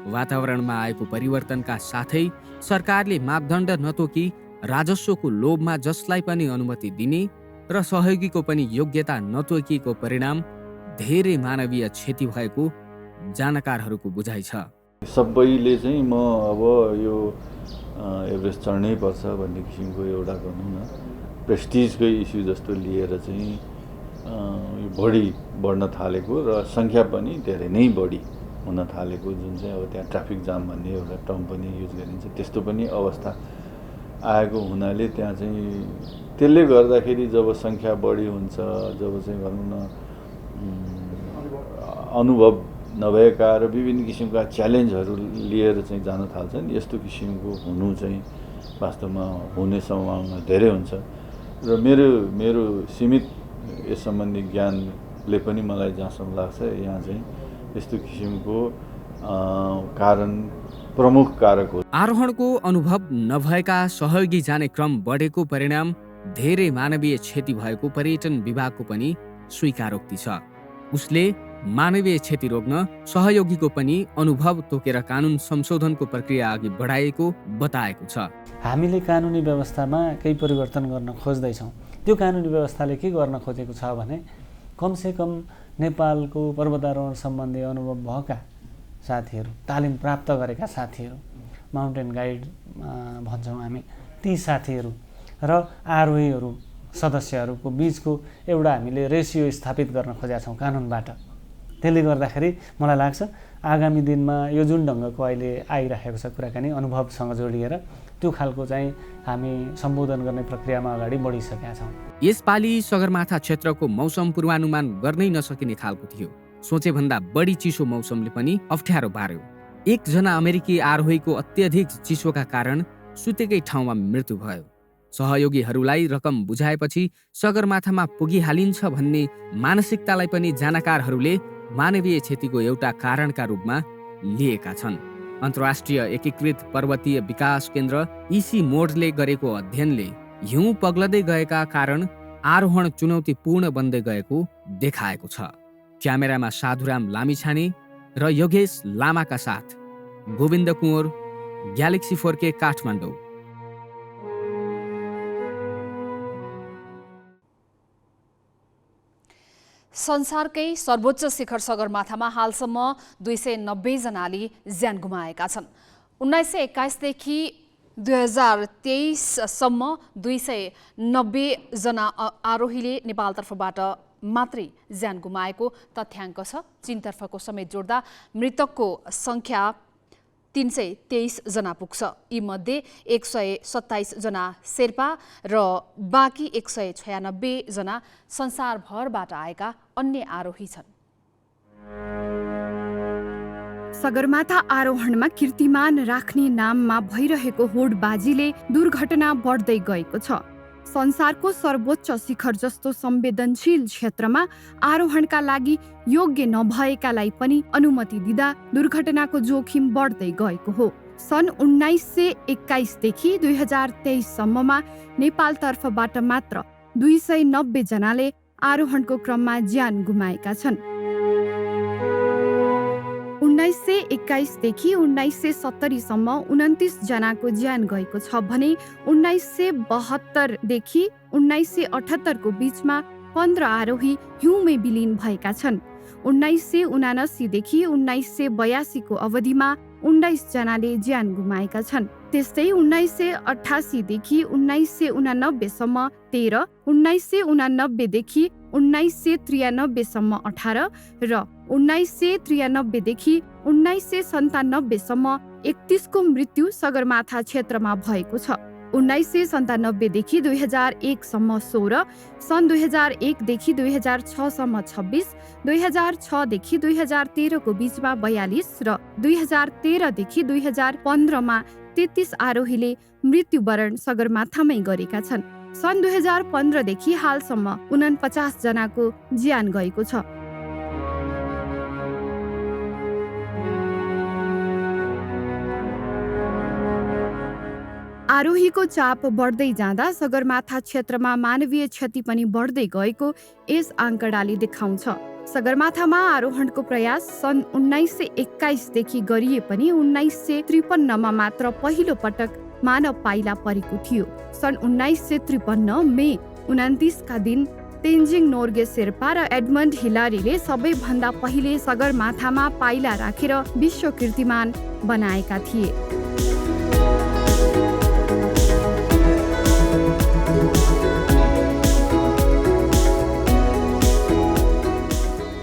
वातावरणमा आएको परिवर्तनका साथै सरकारले मापदण्ड नतोकी राजस्वको लोभमा जसलाई पनि अनुमति दिने र सहयोगीको पनि योग्यता नतोकिएको परिणाम धेरै मानवीय क्षति भएको जानकारहरूको बुझाइ छ। सबैले चाहिँ म अब यो एभरेस्ट चढ्नै पर्छ भन्ने किसिमको एउटा भनौँ न प्रेस्टिजकै इस्यु जस्तो लिएर चाहिँ यो बढी बढ्न थालेको र सङ्ख्या पनि धेरै नै बढी हुन थालेको, जुन चाहिँ अब त्यहाँ ट्राफिक जाम भन्ने एउटा टर्म पनि युज गरिन्छ, त्यस्तो पनि अवस्था आएको हुनाले त्यहाँ चाहिँ त्यसले गर्दाखेरि जब सङ्ख्या बढी हुन्छ, जब चाहिँ भनौँ न अनुभव नभएका र विभिन्न किसिमका च्यालेन्जहरू लिएर चाहिँ जान थाल्छन्, यस्तो किसिमको हुनु चाहिँ वास्तवमा हुने सम्भावना धेरै हुन्छ। र मेरो सीमित यस सम्बन्धी ज्ञानले पनि मलाई जहाँसम्म लाग्छ यहाँ चाहिँ यस्तो किसिमको कारण प्रमुख कारक हो। आरोहणको अनुभव नभएका सहयोगी जाने क्रम बढेको परिणाम धेरै मानवीय क्षति भएको पर्यटन विभागको पनि स्वीकारोक्ति छ। उसले मानवीय क्षति रोक्न सहयोगीको पनि अनुभव तोकेर कानुन संशोधनको प्रक्रिया अघि बढाएको बताएको छ। हामीले कानुनी व्यवस्थामा केही परिवर्तन गर्न खोज्दैछौँ। त्यो कानुनी व्यवस्थाले के गर्न खोजेको छ भने कमसेकम नेपालको पर्वतारोहण सम्बन्धी अनुभव भएका साथीहरू, तालिम प्राप्त गरेका साथीहरू, माउन्टेन गाइड भन्छौँ हामी, ती साथीहरू र आरोहीहरू सदस्यहरूको बिचको एउटा हामीले रेसियो स्थापित गर्न खोजेका छौँ कानुनबाट। त्यसले गर्दाखेरि मलाई लाग्छ आगामी दिनमा यो जुन ढङ्गको अहिले आइरहेको छ कुराकानी अनुभवसँग जोडिएर त्यो खालको चाहिँ हामी सम्बोधन गर्ने प्रक्रियामा अगाडि बढिसकेका छौँ। यसपालि सगरमाथा क्षेत्रको मौसम पूर्वानुमान गर्नै नसकिने खालको थियो। सोचेभन्दा बढी चिसो मौसमले पनि अप्ठ्यारो पार्यो। एकजना अमेरिकी आरोहीको अत्यधिक चिसोका कारण सुतेकै ठाउँमा मृत्यु भयो। सहयोगीहरूलाई रकम बुझाएपछि सगरमाथामा पुगिहालिन्छ भन्ने मानसिकतालाई पनि जानकारहरूले मानवीय क्षतिको एउटा कारणका रूपमा लिएका छन्। अन्तर्राष्ट्रिय एकीकृत पर्वतीय विकास केन्द्र इसी मोडले गरेको अध्ययनले हिउँ पग्लदै गएका कारण आरोहण चुनौतीपूर्ण बन्दै गएको देखाएको छ। क्यामेरामा साधुराम लामिछाने र योगेश लामाका साथ गोविन्द कुँवर, ग्यालेक्सी 4K काठमाडौँ। संसारकै सर्वोच्च शिखर सगरमाथामा हालसम्म 290 जनाले ज्यान गुमाएका छन्। 1921 देखि 2023 सम्म 290 जना आरोहीले नेपालतर्फबाट मात्रै ज्यान गुमाएको तथ्याङ्क छ। चीनतर्फको समेत जोड्दा मृतकको संख्या 323 जना पुग्छ। यी मध्ये 127 जना शेर्पा र बाँकी 196 जना संसारभरबाट आएका अन्य आरोही छन्। सगरमाथा आरोहणमा कीर्तिमान राख्ने नाममा भइरहेको होडबाजीले दुर्घटना बढ्दै गएको छ। संसारको सर्वोच्च शिखर जस्तो संवेदनशील क्षेत्रमा आरोहणका लागि योग्य नभएकालाई पनि अनुमति दिँदा दुर्घटनाको जोखिम बढ्दै गएको हो। सन् 1921 देखि 2023 सम्ममा नेपालतर्फबाट मात्र 290 जनाले आरोहणको क्रममा ज्यान गुमाएका छन्। 1921 देखि 1970 सम्म 29 जनाको ज्यान गएको छ भने 1972 देखि 1978 को बीचमा 15 आरोही हिउँमै विलिन भएका छन्। 1979 देखि 1982 को अवधिमा 19 जनाले ज्यान गुमाएका छन्। त्यस्तै 1988 देखि 1989 सम्म 13, 1989 देखि 1993 सम्म 18 र 1993 देखि 1997 सम्म 31 को मृत्यु सगरमाथा क्षेत्रमा भएको छ। 1997 देखि 2001 सम्म 16, सन् 2001 देखि 2006 सम्म 26, 2006 देखि 2013 को बीचमा 42 र 2013 देखि 2015 मा 33 आरोहीले मृत्युवरण सगरमाथामै गरेका छन्। सन् 2015 देखि हालसम्म 49 जनाको ज्यान गएको छ। आरोहीको चाप बढ्दै जाँदा सगरमाथा क्षेत्रमा मानवीय क्षति पनि बढ्दै गएको यस आंकडाले देखाउँछ। सगरमाथामा आरोहणको प्रयास सन् 1921 देखि गरिए पनि 1953 मा मात्र पहिलो पटक मानव पाइला परेको थियो। सन् 1953 मे 29 का दिन तेन्जिङ नोर्गे शेर्पा र एडमन्ड हिलारीले सबैभन्दा पहिले सगरमाथामा पाइला राखेर विश्व कीर्तिमान बनाएका थिए।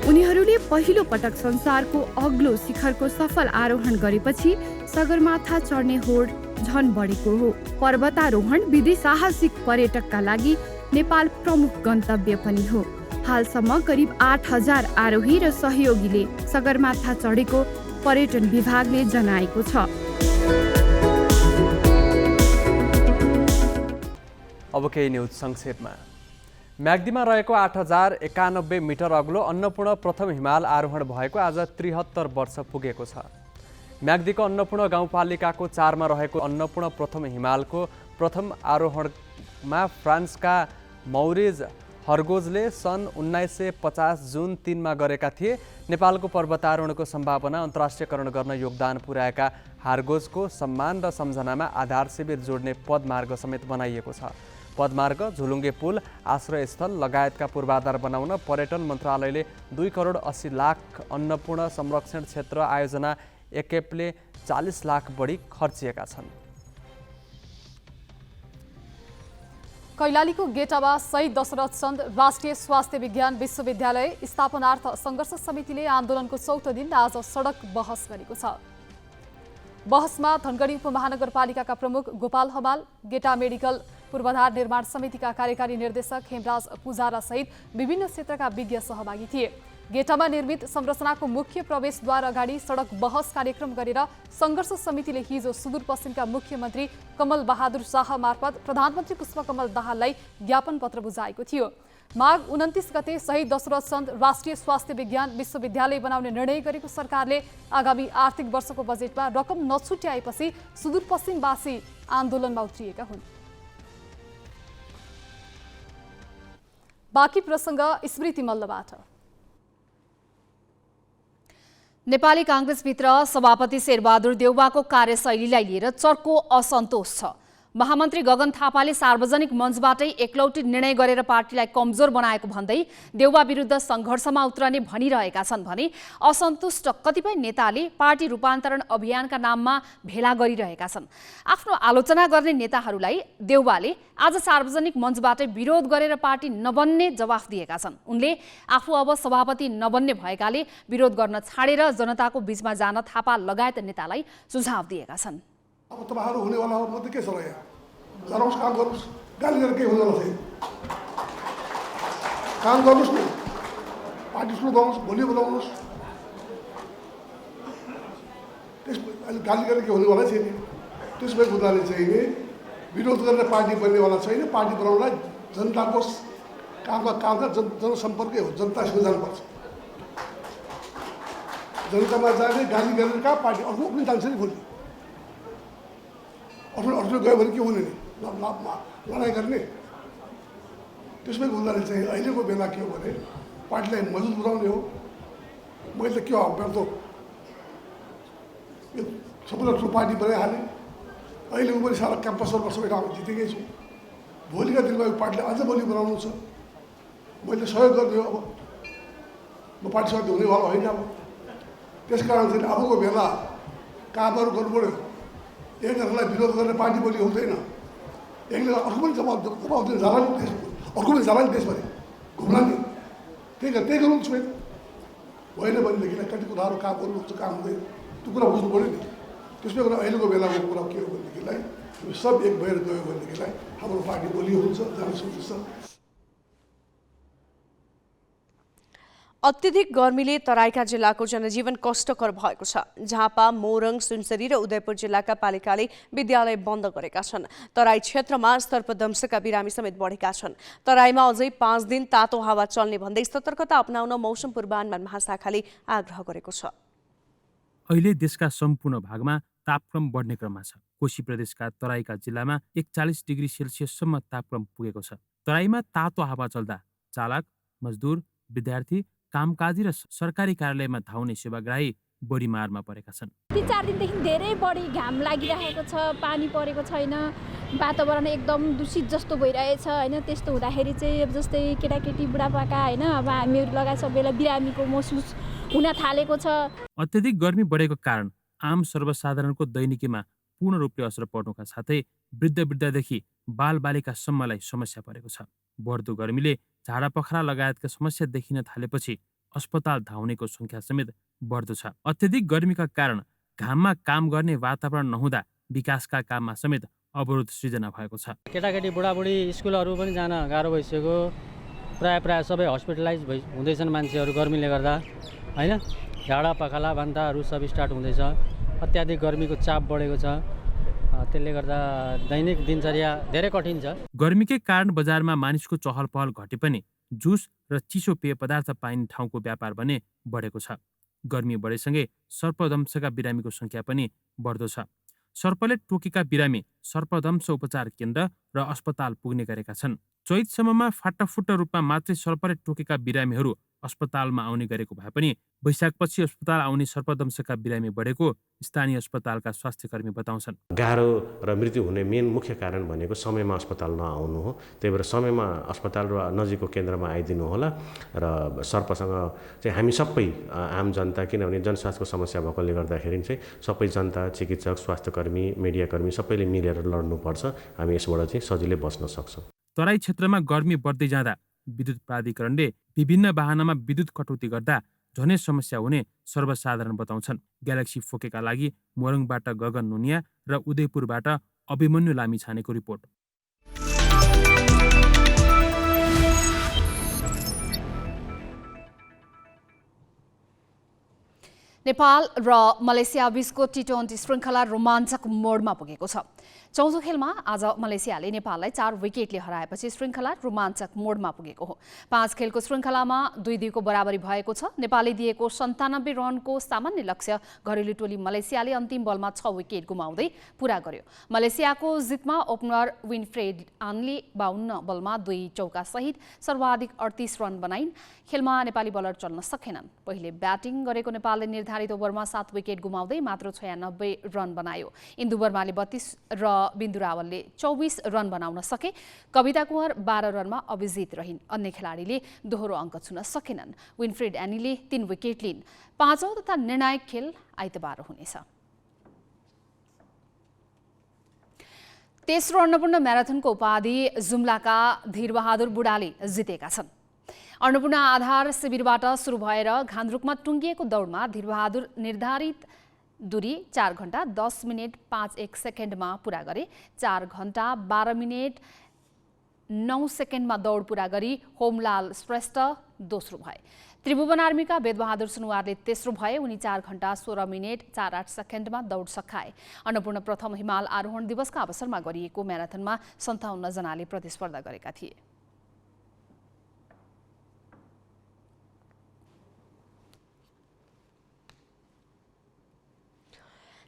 उनीहरूले पहिलो पटक संसारको अग्लो शिखरको सफल आरोहण गरेपछि सगरमाथा चढ्ने होड झन बढेको हो। पर्वतारोहण विधि साहसिक पर्यटकका लागि नेपाल प्रमुख गन्तव्य पनि हो। हालसम्म करिब 8000 आरोही र सहयोगीले सगरमाथा चढेको पर्यटन विभागले जनाएको छ। अब केही न्युज संक्षेपमा। म्याग्दीमा रहेको 8091 मिटर अग्लो अन्नपूर्ण प्रथम हिमाल आरोहण भएको आज 73 वर्ष पुगेको छ। म्याग्दीको अन्नपूर्ण गाउँपालिकाको 4 मा रहेको अन्नपूर्ण प्रथम हिमालको प्रथम आरोहणमा फ्रान्सका मौरिज हर्गोजले सन् 1950 जुन 3 मा गरेका थिए। नेपालको पर्वतारोहणको सम्भावना अन्तर्राष्ट्रियकरण गर्न योगदान पुर्याएका हार्गोजको सम्मान र सम्झनामा आधार शिविर जोड्ने पदमार्ग समेत बनाइएको छ। पदमार्ग, झुलुङ्गे पुल, आश्रयस्थल लगायतका पूर्वाधार बनाउन पर्यटन मन्त्रालयले 2 करोड 80 लाख अन्नपूर्ण संरक्षण क्षेत्र आयोजना एकेपले 40 लाख बढी खर्चिएका छन्। कैलालीको गेटामा शहीद दशरथ चन्द राष्ट्रिय स्वास्थ्य विज्ञान विश्वविद्यालय स्थापनार्थ सङ्घर्ष समितिले आन्दोलनको 4औं दिन आज सडक बहस गरेको छ। बहसमा धनगढी उपमहानगरपालिकाका प्रमुख गोपाल हमाल, गेटा मेडिकल पूर्वाधार निर्माण समितिका कार्यकारी निर्देशक हेमराज पुजारा सहित विभिन्न क्षेत्रका विज्ञ सहभागी थिए। गेटामा निर्मित संरचनाको मुख्य प्रवेशद्वार अगाडि सडक बहस कार्यक्रम गरेर सङ्घर्ष समितिले हिजो सुदूरपश्चिमका मुख्यमन्त्री कमल बहादुर शाह मार्फत प्रधानमन्त्री पुष्पकमल दाहाललाई ज्ञापन पत्र बुझाएको थियो। माघ 29 गते शहीद दशरथ चन्द राष्ट्रिय स्वास्थ्य विज्ञान विश्वविद्यालय बनाउने निर्णय गरेको सरकारले आगामी आर्थिक वर्षको बजेटमा रकम नछुट्याएपछि सुदूरपश्चिमवासी आन्दोलनमा उत्रिएका हुन्। बाँकी प्रसङ्ग स्मृति मल्लबाट। नेपाली काङ्ग्रेसभित्र सभापति शेरबहादुर देउवाको कार्यशैलीलाई लिएर चर्को असन्तोष छ। महामन्त्री गगन थापाले सार्वजनिक मञ्चबाटै एकलौटी निर्णय गरेर पार्टीलाई कमजोर बनाएको भन्दै देउवा विरुद्ध सङ्घर्षमा उत्रने भनिरहेका छन् भने असन्तुष्ट कतिपय नेताले पार्टी रूपान्तरण अभियानका नाममा भेला गरिरहेका छन्। आफ्नो आलोचना गर्ने नेताहरूलाई देउवाले आज सार्वजनिक मञ्चबाटै विरोध गरेर पार्टी नबन्ने जवाफ दिएका छन्। उनले आफू अब सभापति नबन्ने भएकाले विरोध गर्न छाडेर जनताको बीचमा जान थापा लगायत नेतालाई सुझाव दिएका छन्। अब तपाईँहरू हुनेवाला हो, म त के छ र यहाँ जानुहोस्, काम गर्नुहोस्, गाली गरेर केही हुँदैन थिएन। काम गर्नुहोस् न, पार्टी सुरु बनाउनुहोस्, भोलि बनाउनुहोस्। अहिले गाली गरेर के हुनेवाला छैन। त्यसमै हुँदाले चाहिँ नि विरोध गरेर पार्टी बन्नेवाला छैन। पार्टी बनाउनलाई जनताको कामका जनसम्पर्कै हो, जनतासँग जानुपर्छ। जनतामा जाने गाली गरेर कहाँ पार्टी अर्को पनि जान्छ नि भोलि। अर्को गयो भने के हुने नि, लडाइँ गर्ने। त्यसमै हुँदाखेरि चाहिँ अहिलेको बेला के हो भने पार्टीलाई मजबुत बनाउने हो। मैले त के हो त यो सबैलाई ठुलो पार्टी बनाइहालेँ। अहिले ऊ पनि सारा क्याम्पसहरूमा सबै ठाउँमा जितेकै छु। भोलिका दिनमा यो पार्टीलाई अझ बलियो बनाउनु छ। मैले सहयोग गरिदियो। अब म पार्टीसँग हुनेवाला होइन। अब त्यस कारण चाहिँ अबको बेला कामहरू गर्नु पऱ्यो। एकअर्कालाई विरोध गरेर पार्टी बलियो हुँदैन। एकले अर्को पनि जवाब दिन जाला नि देश, अर्को पनि जाला नि देशभरि घुम्ला नि। त्यही गर्नु छु होइन भनेदेखिलाई कति कुराहरू काम गर्नुहुन्छ, काम हुँदैन। त्यो कुरा बुझ्नु पऱ्यो नि। त्यसमै कुरा अहिलेको बेलाको कुरा के हो भनेदेखिलाई सब एक भएर गयो भनेदेखिलाई हाम्रो पार्टी बलियो हुन्छ, जान सक्छ। अत्यधिक गर्मीले तराईका जिल्लाको जनजीवन कष्टकर भएको छ। झापा, मोरङ, सुनसरी र उदयपुर जिल्लाका पालिकाले विद्यालय बन्द गरेका छन्। तराई क्षेत्रमा सर्पदंशका बिरामी समेत बढेका छन्। तराईमा अझै 5 दिन तातो हावा चल्ने भन्दै सतर्कता अपनाउन मौसम पूर्वानुमान महाशाखाले आग्रह गरेको छ। अहिले देशका सम्पूर्ण भागमा तापक्रम बढ्ने क्रममा छ। कोशी प्रदेशका तराईका जिल्लामा 41 डिग्री सेल्सियससम्म तापक्रम पुगेको छ। तराईमा तातो हावा चल्दा चालक, मजदुर, विद्यार्थी, कामकाजी र सरकारी कार्यालयमा धाउने सेवाग्राही बढी मारमा परेका छन्। 3-4 दिनदेखि धेरै बढी घाम लागिरहेको छ, पानी परेको छैन, वातावरण एकदम दूषित जस्तो भइरहेछ हैन। त्यस्तो हुँदाखेरि चाहिँ अब जस्तै केटाकेटी बुढापाका हैन, अब हामीहरू लगायत सबैलाई बिरामीको महसुस हुन थालेको छ। अत्यधिक गर्मी बढेको कारण आम सर्वसाधारणको दैनिकीमा पूर्ण रूपले असर पर्नुका साथै वृद्धदेखि बालबालिकासम्मलाई समस्या परेको छ। बढ्दो गर्मीले झाडा पखरा लगायतका समस्या देखिन थालेपछि अस्पताल धाउनेको संख्या समेत बढ्दो छ। अत्यधिक गर्मीका कारण घाममा काम गर्ने वातावरण नहुँदा विकासका काममा समेत अवरोध सृजना भएको छ। केटाकेटी बुढाबुढी स्कुलहरू पनि जान गाह्रो भइसक्यो। प्राय सबै हस्पिटलाइज हुँदैछन् मान्छेहरू गर्मीले गर्दा हैन। झाडा पखाला भान्ताहरू सब स्टार्ट हुँदैछ। अत्याधिक गर्मीको चाप बढेको छ। त्यसले गर्दा दैनिक दिनचर्या धेरै कठिन छ। गर्मीकै कारण बजारमा मानिसको चहल पहल घटे पनि जुस र चिसो पेय पदार्थ पाइने ठाउँको व्यापार भने बढेको छ। गर्मी बढेसँगै सर्पदंशका बिरामीको सङ्ख्या पनि बढ्दो छ। सर्पले टोकेका बिरामी सर्पदंश उपचार केन्द्र र अस्पताल पुग्ने गरेका छन्। चैतसम्ममा फाटाफुट्टा रूपमा मात्रै सर्पले टोकेका बिरामीहरू अस्पतालमा आउने गरेको भए पनि वैशाखपछि अस्पताल आउने सर्पदंशका बिरामी बढेको स्थानीय अस्पतालका स्वास्थ्यकर्मी बताउँछन्। गाह्रो र मृत्यु हुने मेन मुख्य कारण भनेको समयमा अस्पताल नआउनु हो। त्यही भएर समयमा अस्पताल र नजिकको केन्द्रमा आइदिनु होला र सर्पसँग चाहिँ हामी सबै आम जनता, किनभने जनस्वास्थ्यको समस्या भएकोले गर्दाखेरि चाहिँ सबै जनता, चिकित्सक, स्वास्थ्यकर्मी, मिडियाकर्मी सबैले मिलेर लड्नुपर्छ। हामी यसबाट चाहिँ सजिलै बच्न सक्छौँ। तराई क्षेत्रमा गर्मी बढ्दै जाँदा विद्युत प्राधिकरणले विभिन्न वाहनमा विद्युत कटौती गर्दा झनै समस्या हुने सर्वसाधारण बताउँछन्। ग्यालेक्सी फोकेका लागि मोरङबाट गगन नुनिया र उदयपुरबाट अभिमन्यु लामिछानेको रिपोर्ट। नेपाल र मलेसिया बीचको टी20 श्रृङ्खला रोमाञ्चक मोडमा पुगेको छ। चौथो खेलमा आज मलेसियाले नेपाललाई 4 विकेटले हराएपछि श्रृङ्खला रोमाञ्चक मोडमा पुगेको हो। 5 खेलको श्रृङ्खलामा 2-2को बराबरी भएको छ। नेपालले दिएको 97 रनको सामान्य लक्ष्य घरेलु टोली मलेसियाले अन्तिम बलमा 6 विकेट गुमाउँदै पूरा गर्यो। मलेसियाको जितमा ओपनर विनफ्रेड आनले 52 बलमा 2 चौका सहित सर्वाधिक 38 रन बनाइन्। खेलमा नेपाली बलर चल्न सकेनन्। पहिले ब्याटिङ गरेको नेपालले निर्धारित ओभरमा 7 विकेट गुमाउँदै मात्र 96 रन बनायो। इन्दु बर्माले 32 र बिन्दु रावलले 24 रन बनाउन सके। कविता कुँवर 12 रनमा अविजित रहिन्। अन्य खेलाडीले दोहोरो अङ्क छुन सकेनन्। विनफ्रेड एनीले 3 विकेट लिइन्। 5औं तथा निर्णायक खेल आइतबार हुनेछ। तेस्रो अन्नपूर्ण म्याराथनको उपाधि जुम्लाका धीरबहादुर बुढाले जितेका छन्। अन्नपूर्ण आधार शिविरबाट सुरु भएर घान्द्रुकमा टुङ्गिएको दौडमा धीरबहादुर निर्धारित दूरी 4 घण्टा 10 मिनेट 5 सेकेन्डमा पुरा गरे। 4 घण्टा 12 मिनेट 9 सेकेन्डमा दौड पुरा गरी होमलाल श्रेष्ठ दोस्रो भए। त्रिभुवन आर्मीका वेदबहादुर सुनुवारले तेस्रो भए। उनी 4 घण्टा 16 मिनेट 48 सेकेन्डमा दौड सकाए। अन्नपूर्ण प्रथम हिमाल आरोहण दिवसका अवसरमा गरिएको म्याराथनमा 57 जनाले प्रतिस्पर्धा गरेका थिए।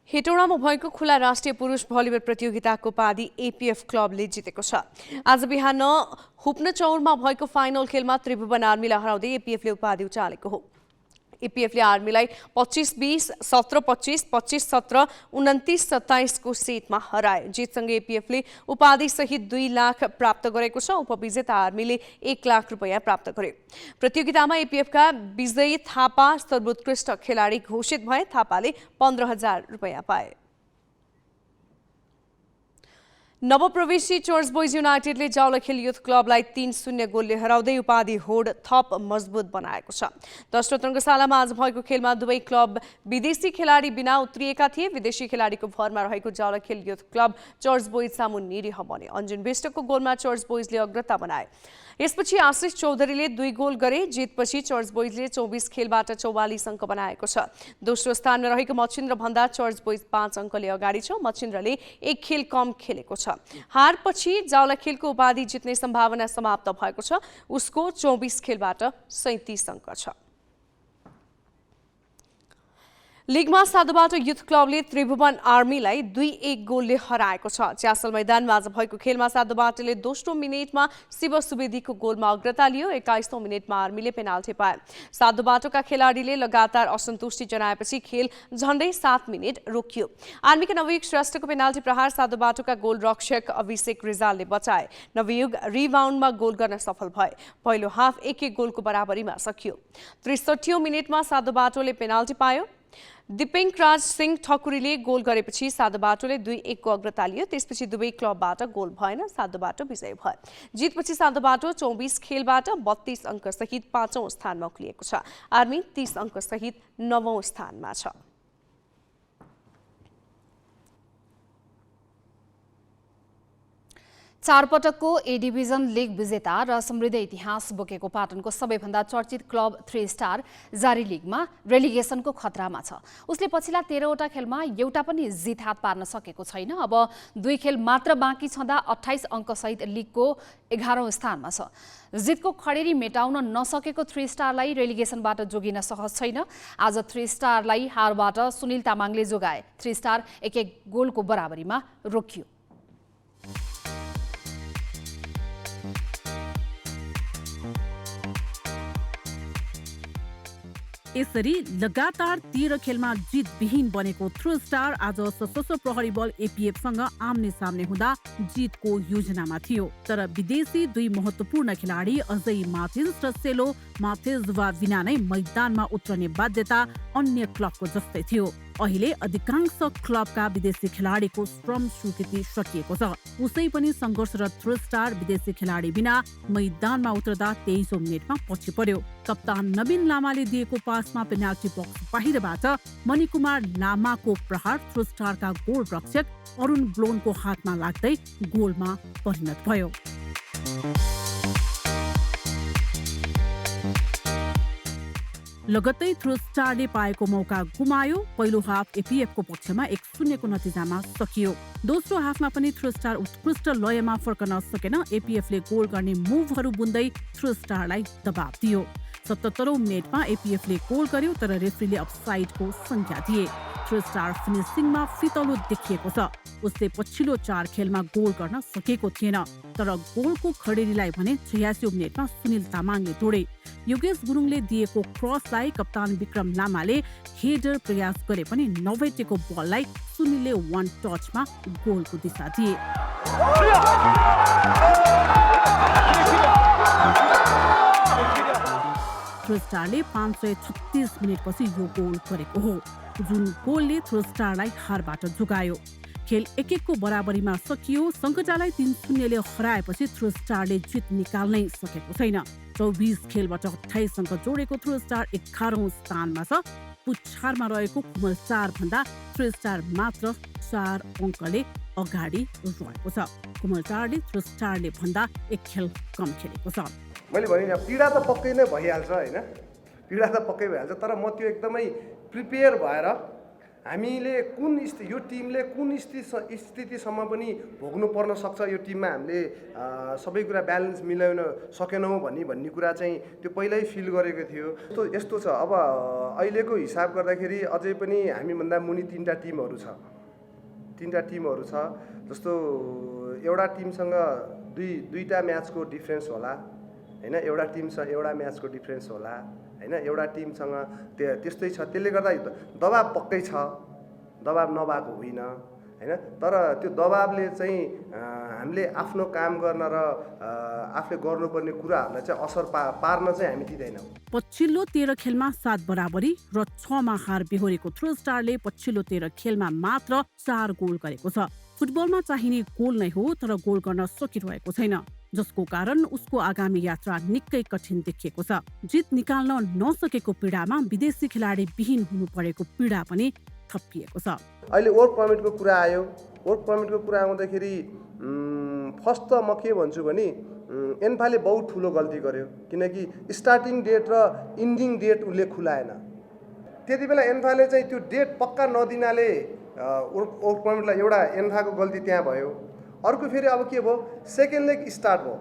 हेटौडामा भएको खुला राष्ट्रिय पुरुष भलिबल प्रतियोगिताको उपाधि एपीएफ क्लबले जितेको छ। आज बिहान हुप्न चौरमा भएको फाइनल खेलमा त्रिभुवन आर्मीलाई हराउँदै एपीएफले उपाधि उचालेको हो। एपीएफले आर्मीलाई 25-20, 17-25, 25-17, 29-27 को सेटमा हरायो। जितसँगै एपीएफले उपाधि सहित 2 लाख प्राप्त गरेको छ। उपविजेता आर्मीले 1 लाख रुपैयाँ प्राप्त गर्यो। प्रतियोगितामा एपीएफका विजयी थापा सर्वोत्कृष्ट खेलाडी घोषित भए। थापाले 15,000 रुपैयाँ पाए। नवप्रवेशी चर्च बोइज युनाइटेडले जावलाखेल युथ क्लबलाई 3-0 गोलले हराउँदै उपाधि होड थप मजबुत बनाएको छ। दोस्रो रङ्गशालामा आज भएको खेलमा दुवै क्लब विदेशी खेलाडी बिना उत्रिएका थिए। विदेशी खेलाडीको भरमा रहेको Jawalakhel youth club church boys सामु निरीह बने। अन्जुन विष्टको गोलमा चर्च बोइजले अग्रता बनाए। यसपछि आशिष चौधरीले 2 गोल गरे। जितपछि चर्च बोइजले 24 खेलबाट 44 अङ्क बनाएको छ। दोस्रो स्थानमा रहेको मच्छिन्द्र भन्दा चर्च बोइज 5 अङ्कले अगाडि छ। मच्छिन्द्रले 1 खेल कम खेलेको छ। हारपछि जावलाखेलको उपाधि जित्ने सम्भावना समाप्त भएको छ। उसको 24 खेलबाट 37 अङ्क छ। लिगमा साधुबाटो युथ क्लबले त्रिभुवन आर्मीलाई 2-1 गोलले हराएको छ। च्यासल मैदानमा आज भएको खेलमा साधुबाटोले दोस्रो मिनेटमा शिव सुवेदीको गोलमा अग्रता लियो। 21औं मिनेटमा आर्मीले पेनाल्टी पाए। साधुबाटोका खेलाडीले लगातार असन्तुष्टि जनाएपछि खेल झण्डै 7 मिनेट रोकियो। आर्मीका नवयुग श्रेष्ठको पेनाल्टी प्रहार साधुबाटोका गोल रक्षक अभिषेक रिजालले बचाए। नवयुग रिबाउन्डमा गोल गर्न सफल भए। पहिलो हाफ 1-1 गोलको बराबरीमा सकियो। 63औं मिनेटमा साधुबाटोले पेनाल्टी पायो। दिपेङ राज सिंह ठकुरीले गोल गरेपछि साधुबाटोले 2-1 को अग्रता लियो। त्यसपछि दुवै क्लबबाट गोल भएन। साधुबाटो विजयी भयो। जितपछि साधुबाटो 24 खेलबाट 32 अङ्क सहित 5औं स्थानमा उक्लिएको छ। आर्मी 30 अङ्क सहित 9औं स्थानमा छ। चारपटकको ए डिभिजन लिग विजेता र समृद्ध इतिहास बोकेको पाटनको सबैभन्दा चर्चित क्लब 3 स्टार जारी लिगमा रेलिगेसनको खतरामा छ। उसले पछिल्ला 13वटा खेलमा एउटा पनि जित हात पार्न सकेको छैन। अब 2 खेल मात्र बाँकी छँदा 28 अङ्कसहित लिगको 11औं स्थानमा छ। जितको खडेरी मेटाउन नसकेको 3 स्टारलाई रेलिगेसनबाट जोगिन सहज छैन। आज 3 स्टारलाई हारबाट सुनिल तामाङले जोगाए। 3 स्टार 1-1 गोलको बराबरीमा रोकियो। यसरी लगातार 13 खेलमा जितविहीन बनेको 3 स्टार आज सशस्त्र प्रहरी बल एपीएफसँग आम्ने सामने हुँदा जितको योजनामा थियो। तर विदेशी 2 महत्त्वपूर्ण खेलाडी अजय मार्टिन्स र सेलो माथेजवा बिना नै मैदानमा उत्रने बाध्यता अन्य क्लबको जस्तै थियो। अहिले अधिकांश क्लबका विदेशी खेलाडीको श्रम स्वीकृति सकिएको छ। उसै पनि सङ्घर्षरत 3 स्टार विदेशी खेलाडी बिना मैदानमा उत्रदा 23औं मिनेटमा पछि पर्यो। कप्तान नवीन लामाले दिएको पासमा पेनाल्टी बक्स बाहिरबाट मणिकुमार लामाको प्रहार 3 स्टारका गोल रक्षक अरुण ब्लोनको हातमा लाग्दै गोलमा परिणत भयो। लगत्तै 3 स्टारले पाएको मौका गुमायो। पहिलो हाफ एपीएफको पक्षमा 1-0 को नतिजामा सकियो। दोस्रो हाफमा पनि 3 स्टार उत्कृष्ट लयमा फर्कन सकेन। एपीएफले गोल गर्ने मुभहरू बुन्दै 3 स्टारलाई दबाब दियो। 77औं मिनेटमा एपीएफले गोल गर्यो तर रेफ्रीले अफसाइडको संज्ञा दिए। 3 स्टार फिनिसिङमा फितलो देखिएको छ। उसले पछिल्लो 4 खेलमा गोल गर्न सकेको थिएन। तर गोलको खडेरीलाई भने 86औं मिनेटमा सुनिल तामाङले तोडे। योगेश गुरुङले दिएको क्रसलाई कप्तान विक्रम लामाले हेडर प्रयास गरे पनि नभेटेको बललाई सुनिलले 1 टचमा गोलको दिशा दिए। 3 स्टारले 536 मिनेटपछि यो गोल गरेको हो, जुन गोलले 3 स्टारलाई हारबाट जोगायो। खेल 1-1 को बराबरीमा सकियो। सङ्कटालाई 3-0 ले हराएपछि 3 स्टारले जित निकाल्नै सकेको छैन। 24 खेलबाट 28 अङ्क जोडेको 3 स्टार 11औं स्थानमा छ। पुच्छारमा रहेको कुमल 4 भन्दा 3 स्टार मात्र 4 अङ्कले अगाडि रहेको छ। कुमल 4ले 3 स्टारले भन्दा 1 खेल कम खेलेको छ। मैले भने पीडा त पक्कै नै भइहाल्छ हैन, पीडा त पक्कै भइहाल्छ। तर म त्यो एकदमै प्रिपेयर भएर हामीले यो टिमले कुन स्थितिसम्म पनि भोग्नु पर्न सक्छ, यो टिममा हामीले सबै कुरा ब्यालेन्स मिलाउन सकेनौँ भन्ने कुरा चाहिँ त्यो पहिल्यै फिल गरेको थियो। यस्तो छ, अब अहिलेको हिसाब गर्दाखेरि अझै पनि हामीभन्दा मुनि 3टा टिमहरू छ। 3टा टिमहरू छ। जस्तो एउटा टिमसँग दुईटा म्याचको डिफ्रेन्स होला हैन, एउटा टिमसँग एउटा म्याचको डिफ्रेन्स होला हैन, एउटा टिमसँग त्यस्तै छ। त्यसले गर्दा दबाब पक्कै छ, दबाब नभएको होइन हैन। तर त्यो दबाबले चाहिँ हामीले आफ्नो काम गर्न र आफूले गर्नुपर्ने कुराहरूलाई चाहिँ असर पार्न चाहिँ हामी दिँदैनौँ। पछिल्लो 13 खेलमा 7 बराबरी र 6 मा हार बेहोरेको 3 स्टारले पछिल्लो 13 खेलमा मात्र 4 गोल गरेको छ। फुटबलमा चाहिने गोल नै हो, तर गोल गर्न सकिरहेको छैन, जसको कारण उसको आगामी यात्रा निकै कठिन देखिएको छ। जित निकाल्न नसकेको पीडामा विदेशी खेलाडी विहीन हुनु परेको पीडा पनि थपिएको छ। अहिले वर्क परमिटको कुरा आयो। वर्क परमिटको कुरा आउँदाखेरि फर्स्ट त म के भन्छु भने एन्फाले बहुत ठुलो गल्ती गर्यो, किनकि स्टार्टिङ डेट र इन्डिङ डेट उसले खुलाएन। त्यति बेला एन्फाले चाहिँ त्यो डेट पक्का नदिनाले वर्क परमिटलाई एउटा एन्फाको गल्ती त्यहाँ भयो। अर्को फेरि अब के भयो, सेकेन्ड लिग स्टार्ट भयो।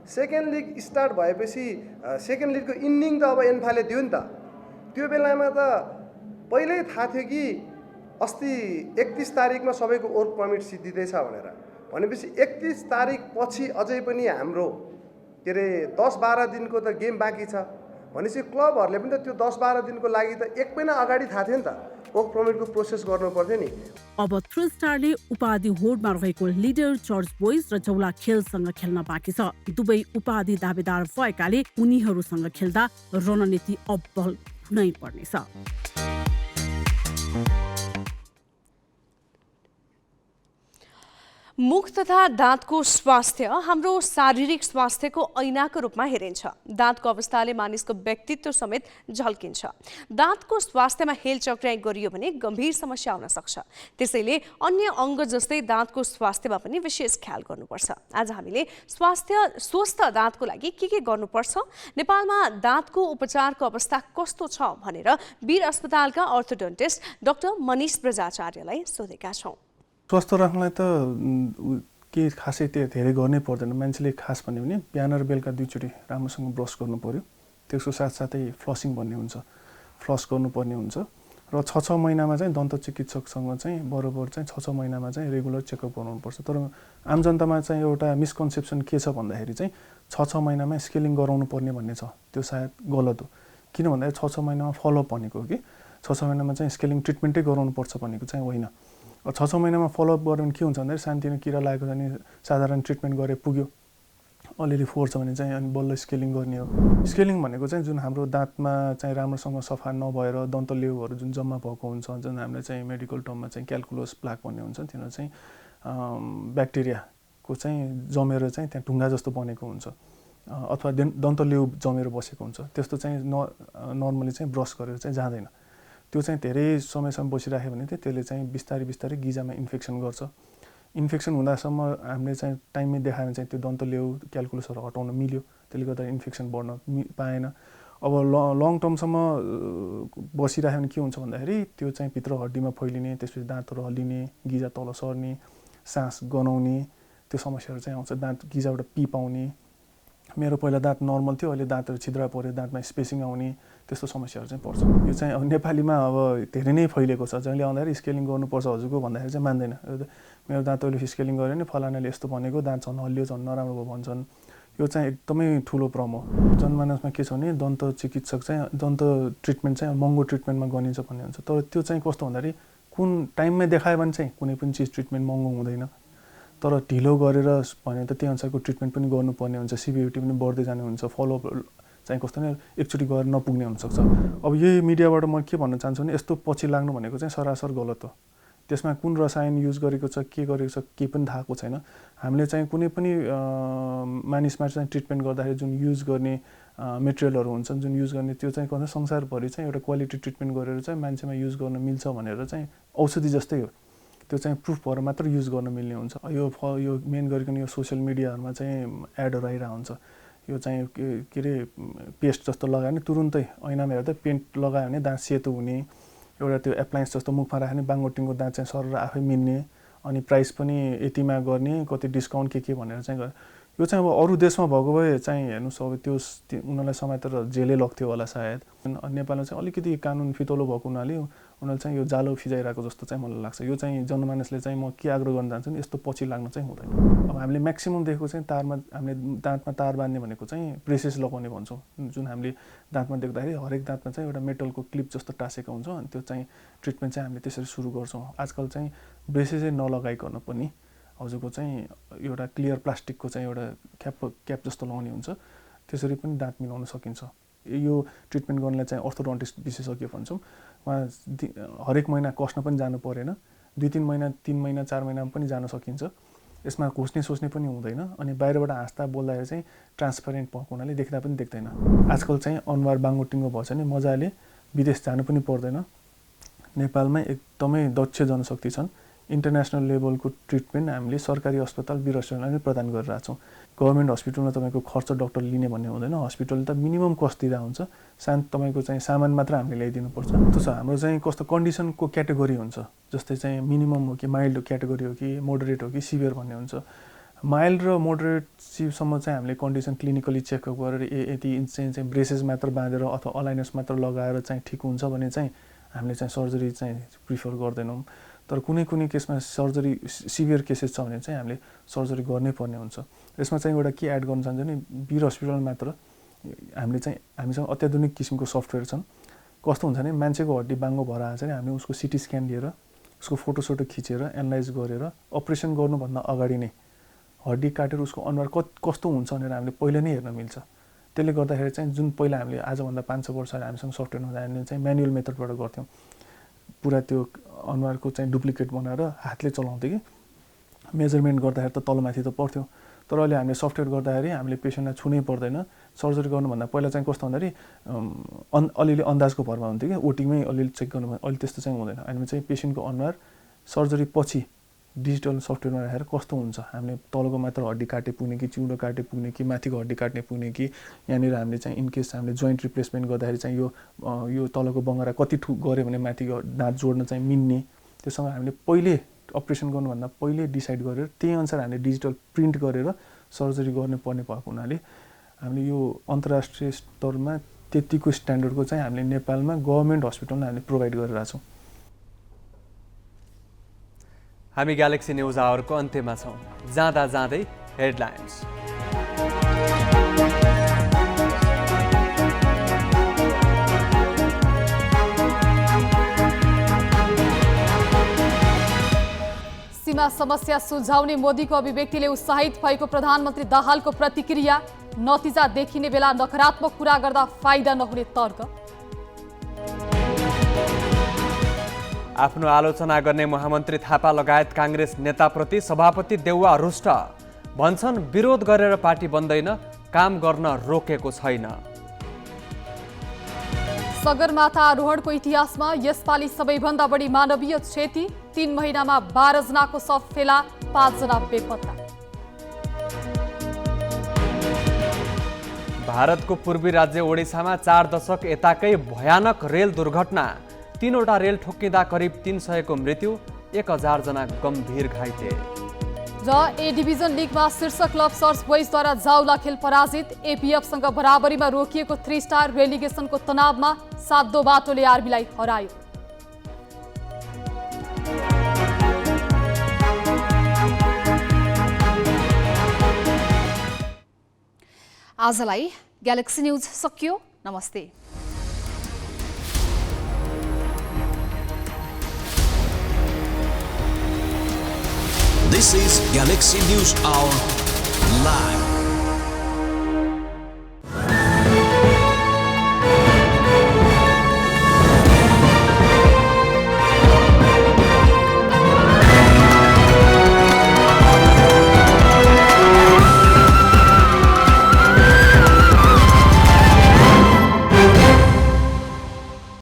सेकेन्ड लिग स्टार्ट भएपछि सेकेन्ड लिगको इन्डिङ त अब एन्फाले दियो नि त। त्यो बेलामा त पहिल्यै थाहा थियो कि अस्ति 31 तारिकमा सबैको वर्क परमिट सिद्धिँदैछ भनेर। भनेपछि 31 तारिक पछि अझै पनि हाम्रो के अरे 10-12 दिनको त गेम बाँकी छ। भनेपछि क्लबहरूले पनि त त्यो 10-12 दिनको लागि त एक महिना अगाडि थाहा थियो नि त, वर्क परमिटको प्रोसेस गर्नु पर्थ्यो नि। अब 3 स्टारले उपाधि होडमा रहेको लिडर चर्च बोइज र जौला खेलसँग खेल्न बाँकी छ। दुवै उपाधि दावेदार भएकाले उनीहरूसँग खेल्दा रणनीति अब्बल हुनै पर्नेछ। मुख तथा दाँतको स्वास्थ्य हाम्रो शारीरिक स्वास्थ्यको ऐनाको रूपमा हेरिन्छ। दाँतको अवस्थाले मानिसको व्यक्तित्व समेत झल्किन्छ। दाँतको स्वास्थ्यमा हेलचक्र्याइ गरियो भने गम्भीर समस्या आउन सक्छ। त्यसैले अन्य अङ्ग जस्तै दाँतको स्वास्थ्यमा पनि विशेष ख्याल गर्नुपर्छ। आज हामीले स्वस्थ दाँतको लागि के गर्नुपर्छ, नेपालमा दाँतको उपचारको अवस्था कस्तो छ भनेर वीर अस्पतालका अर्थोडोन्टिस्ट डाक्टर मनिष ब्रजाचार्यलाई सोधेका छौँ। स्वस्थ राख्नलाई त के खासै धेरै गर्नै पर्दैन। मान्छेले खास भन्यो भने बिहान र बेलुका 2 चोटि राम्रोसँग ब्रस गर्नु पर्यो। त्यसको साथसाथै फ्लसिङ भन्ने हुन्छ, फ्लस गर्नुपर्ने हुन्छ र 6 महिनामा चाहिँ दन्त चिकित्सकसँग चाहिँ बराबर चाहिँ 6 महिनामा चाहिँ रेगुलर चेकअप गराउनुपर्छ। तर आम जनतामा चाहिँ एउटा मिसकन्सेप्सन के छ भन्दाखेरि चाहिँ 6 महिनामा स्केलिङ गराउनु पर्ने भन्ने छ। त्यो सायद गलत हो। किन भन्दाखेरि 6 महिनामा फलोअप भनेको हो कि 6 महिनामा चाहिँ स्केलिङ ट्रिटमेन्टै गराउनुपर्छ भनेको चाहिँ होइन। 6 महिनामा फलोअप गर्यो भने के हुन्छ भन्दाखेरि सानोतिनो किरा लागेको छ भने साधारण ट्रिटमेन्ट गरे पुग्यो, अलिअलि फोहोर छ भने चाहिँ अनि बल्ल स्केलिङ गर्ने हो। स्केलिङ भनेको चाहिँ जुन हाम्रो दाँतमा चाहिँ राम्रोसँग सफा नभएर दन्तलेउहरू जुन जम्मा भएको हुन्छ, जुन हामीले चाहिँ मेडिकल टर्ममा चाहिँ क्याल्कुलस प्लाक भन्ने हुन्छ, तिनीहरू चाहिँ ब्याक्टेरियाको चाहिँ जमेर चाहिँ त्यहाँ ढुङ्गा जस्तो बनेको हुन्छ अथवा दन्तलेउ जमेर बसेको हुन्छ। त्यस्तो चाहिँ नर्मली चाहिँ ब्रस गरेर चाहिँ जाँदैन। त्यो चाहिँ धेरै समयसम्म बसिराख्यो भने त्यसले चाहिँ बिस्तारै गिजामा इन्फेक्सन गर्छ। इन्फेक्सन हुँदासम्म हामीले चाहिँ टाइममै देखायो भने चाहिँ त्यो दन्तलेउ क्याल्कुलसहरू हटाउन मिल्यो। त्यसले गर्दा इन्फेक्सन बढ्न पाएन। अब लङ टर्मसम्म बसिराख्यो भने के हुन्छ भन्दाखेरि त्यो चाहिँ भित्र हड्डीमा फैलिने, त्यसपछि दाँतहरू हल्लिने, गिजा तल सर्ने, सास गनाउने, त्यो समस्याहरू चाहिँ आउँछ। दाँत गिजाबाट पिप आउने, मेरो पहिला दाँत नर्मल थियो, अहिले दाँतहरू छिद्रा पऱ्यो, दाँतमा स्पेसिङ आउने, त्यस्तो समस्याहरू चाहिँ पर्छ। यो चाहिँ अब नेपालीमा अब धेरै नै फैलिएको छ। जहिले आउँदाखेरि स्केलिङ गर्नुपर्छ हजुरको भन्दाखेरि चाहिँ मान्दैन। मेरो दाँत अहिले स्केलिङ गऱ्यो भने फलानाले यस्तो भनेको, दाँत झन् हल्लियो, झन् नराम्रो भयो भन्छन्। यो चाहिँ एकदमै ठुलो भ्रम हो। जनमानसमा के छ भने दन्त चिकित्सक चाहिँ दन्त ट्रिटमेन्ट चाहिँ महँगो ट्रिटमेन्टमा गनिन्छ भन्ने हुन्छ। तर त्यो चाहिँ कस्तो भन्दाखेरि कुन टाइममै देखायो भने चाहिँ कुनै पनि चिज ट्रिटमेन्ट महँगो हुँदैन। तर ढिलो गरेर भने त त्यही अनुसारको ट्रिटमेन्ट पनि गर्नुपर्ने हुन्छ, सिभिरिटी पनि बढ्दै जाने हुन्छ, फलोअप चाहिँ कस्तो नै एकचोटि गएर नपुग्ने हुनसक्छ। अब यही मिडियाबाट म के भन्न चाहन्छु भने यस्तो पछि लाग्नु भनेको चाहिँ सरासर गलत हो। त्यसमा कुन रसायन युज गरेको छ, के गरेको छ, केही पनि थाहा छैन। हामीले चाहिँ कुनै पनि मानिसमा चाहिँ ट्रिटमेन्ट गर्दाखेरि जुन युज गर्ने मेटेरियलहरू हुन्छन्, जुन युज गर्ने त्यो चाहिँ कस्तो संसारभरि चाहिँ एउटा क्वालिटी ट्रिटमेन्ट गरेर चाहिँ मान्छेमा युज गर्न मिल्छ भनेर चाहिँ औषधि जस्तै हो। त्यो चाहिँ प्रुफ भएर मात्र युज गर्न मिल्ने हुन्छ। यो मेन गरिकन यो सोसियल मिडियाहरूमा चाहिँ एडहरू आइरहेको हुन्छ। यो चाहिँ के अरे पेस्ट जस्तो लगायो भने तुरुन्तै ऐनामा हेर्दा पेन्ट लगायो भने दाँत सेतो हुने, एउटा त्यो एप्लायन्स जस्तो मुखमा राख्ने, बाङ्गोटिङको दाँत चाहिँ सरेर आफै मिल्ने, अनि प्राइस पनि यतिमा गर्ने, कति डिस्काउन्ट के भनेर चाहिँ यो चाहिँ अब अरू देशमा भएको भए चाहिँ हेर्नुहोस् अब त्यो उनीहरूलाई समातेर जेलै लग्थ्यो होला सायद। नेपालमा चाहिँ अलिकति कानुन फितलो भएको हुनाले उनीहरूले चाहिँ यो जालो फिजाइरहेको जस्तो चाहिँ मलाई लाग्छ। यो चाहिँ जनमानसले चाहिँ म के आग्रह गर्न चाहन्छु नि यस्तो पछि लाग्न चाहिँ हुँदैन। अब हामीले म्याक्सिमम् देखेको चाहिँ तारमा हामीले दाँतमा तार बाँध्ने भनेको चाहिँ ब्रेसेस लगाउने भन्छौँ। जुन हामीले दाँतमा देख्दाखेरि हरेक दाँतमा चाहिँ एउटा मेटलको क्लिप जस्तो टाँसेको हुन्छ, अनि त्यो चाहिँ ट्रिटमेन्ट चाहिँ हामीले त्यसरी सुरु गर्छौँ। आजकल चाहिँ ब्रेसेसै नलगाइकन पनि हजुरको चाहिँ एउटा क्लियर प्लास्टिकको चाहिँ एउटा क्याप जस्तो लगाउने हुन्छ, त्यसरी पनि दाँत मिलाउन सकिन्छ। यो ट्रिटमेन्ट गर्नलाई चाहिँ अर्थोडोन्टिस्ट विशेषज्ञ भन्छौँ। उहाँ हरेक महिना कस्न पनि जानु परेन, 2-3 महिना 3 महिना 4 महिनामा पनि जान सकिन्छ। यसमा घुस्ने सोच्ने पनि हुँदैन, अनि बाहिरबाट हाँस्दा बोल्दाखेरि चाहिँ ट्रान्सपरेन्ट भएको हुनाले देख्दा पनि देख्दैन। आजकल चाहिँ अनुहार बाङ्गोटिङ्गो भएछ भने मजाले विदेश जानु पनि पर्दैन। नेपालमै एकदमै दक्ष जनशक्ति छन्। इन्टरनेसनल लेभलको ट्रिटमेन्ट हामीले सरकारी अस्पताल वीर अस्पतालमा प्रदान गरिरहेको छौँ। गभर्मेन्ट हस्पिटलमा तपाईँको खर्च डक्टर लिने भन्ने हुँदैन। हस्पिटल त मिनिमम कस्ट दिँदा हुन्छ, तपाईँको चाहिँ सामान मात्र हामीले ल्याइदिनुपर्छ। त्यो छ हाम्रो चाहिँ कस्तो कन्डिसनको क्याटेगोरी हुन्छ, जस्तै चाहिँ मिनिमम हो कि माइल्ड क्याटेगोरी हो कि मोडरेट हो कि सिभियर भन्ने हुन्छ। माइल्ड र मोडरेटसम्म चाहिँ हामीले कन्डिसन क्लिनिकली चेकअप गरेर यति इन्च चाहिँ ब्रेसेस मात्र बाँधेर अथवा अलाइनर्स मात्र लगाएर चाहिँ ठिक हुन्छ भने चाहिँ हामीले चाहिँ सर्जरी चाहिँ प्रिफर गर्दैनौँ। तर कुनै केसमा सर्जरी सिभियर केसेस छ भने चाहिँ हामीले सर्जरी गर्नै पर्ने हुन्छ। यसमा चाहिँ एउटा के एड गर्न चाहन्छ भने वीर हस्पिटल मात्र हामीसँग अत्याधुनिक किसिमको सफ्टवेयर छन्। कस्तो हुन्छ भने मान्छेको हड्डी बाङ्गो भएर आएछ भने हामीले उसको सिटी स्क्यान लिएर उसको फोटोसोटो खिचेर एनालाइज गरेर अपरेसन गर्नुभन्दा अगाडि नै हड्डी काटेर उसको अनुहार कस्तो हुन्छ भनेर हामीले पहिला नै हेर्न मिल्छ। त्यसले गर्दाखेरि चाहिँ जुन पहिला हामीले आजभन्दा 5-6 वर्ष हामीसँग सफ्टवेयर नहुँदा हामीले चाहिँ म्यानुअल मेथडबाट गर्थ्यौँ। पुरा त्यो अनुहारको चाहिँ डुप्लिकेट बनाएर हातले चलाउँथ्यो कि मेजरमेन्ट गर्दाखेरि त तलमाथि त पर्थ्यो, तर अहिले हामीले सफ्टवेयर गर्दाखेरि हामीले पेसेन्टलाई छुनै पर्दैन। सर्जरी गर्नुभन्दा पहिला चाहिँ कस्तो भन्दाखेरि अलिअलि अन्दाजको भरमा हुन्थ्यो कि ओटीमै अलिअलि चेक गर्नु, अहिले त्यस्तो चाहिँ हुँदैन। हामीले चाहिँ पेसेन्टको अनुहार सर्जरी पछि डिजिटल सफ्टवेयरमा राखेर कस्तो हुन्छ, हामीले तलको मात्र हड्डी काटे पुग्ने कि चिउँडो काटे पुग्ने कि माथिको हड्डी काट्ने पुग्ने कि यहाँनिर हामीले चाहिँ इनकेस हामीले जोइन्ट रिप्लेसमेन्ट गर्दाखेरि चाहिँ यो तलको बङ्गरा कति गऱ्यो भने माथिको दाँत जोड्न चाहिँ मिल्ने, त्योसँग हामीले पहिले अपरेसन गर्नुभन्दा पहिले डिसाइड गरेर त्यही अनुसार हामीले डिजिटल प्रिन्ट गरेर सर्जरी गर्नुपर्ने भएको हुनाले हामीले यो अन्तर्राष्ट्रिय स्तरमा त्यतिको स्ट्यान्डर्डको चाहिँ हामीले नेपालमा गभर्मेन्ट हस्पिटलमा हामीले प्रोभाइड गरिरहेको छौँ। हामी ग्यालेक्सी न्युज आवरको अन्त्यमा छौँ। जाँदा जाँदै हेडलाइन्स। सीमा समस्या सुल्झाउने मोदीको अभिव्यक्तिले उत्साहित भएको प्रधानमन्त्री दाहालको प्रतिक्रिया। नतिजा देखिने बेला नकारात्मक कुरा गर्दा फाइदा नहुने तर्क। आफ्नो आलोचना गर्ने महामन्त्री थापा लगायत काङ्ग्रेस नेताप्रति सभापति देउवा रुष्ट। भन्छन् विरोध गरेर पार्टी बन्दैन, काम गर्न रोकेको छैन। सगरमाथा आरोहणको इतिहासमा यसपालि सबैभन्दा बढी मानवीय क्षति। 3 महिनामा 12 जनाको शव फेला, 5 जना बेपत्ता। भारतको पूर्वी राज्य ओडिसामा 4 दशक यताकै भयानक रेल दुर्घटना। 3वटा रेल ठोक्किँदा करिब 300 को मृत्यु, 1000 जना गम्भीर घाइते। र ए डिभिजन लिगमा शीर्ष क्लब सर्च बोइजद्वारा जाउला खेल पराजित। एपीएफसँग बराबरीमा रोकिएको 3 स्टार रेलिगेसनको तनावमा 7 बाटोले आर्मीलाई हरायो। आजलाई ग्यालेक्सी न्युज सकियो। नमस्ते। This is Galaxy News Hour Live.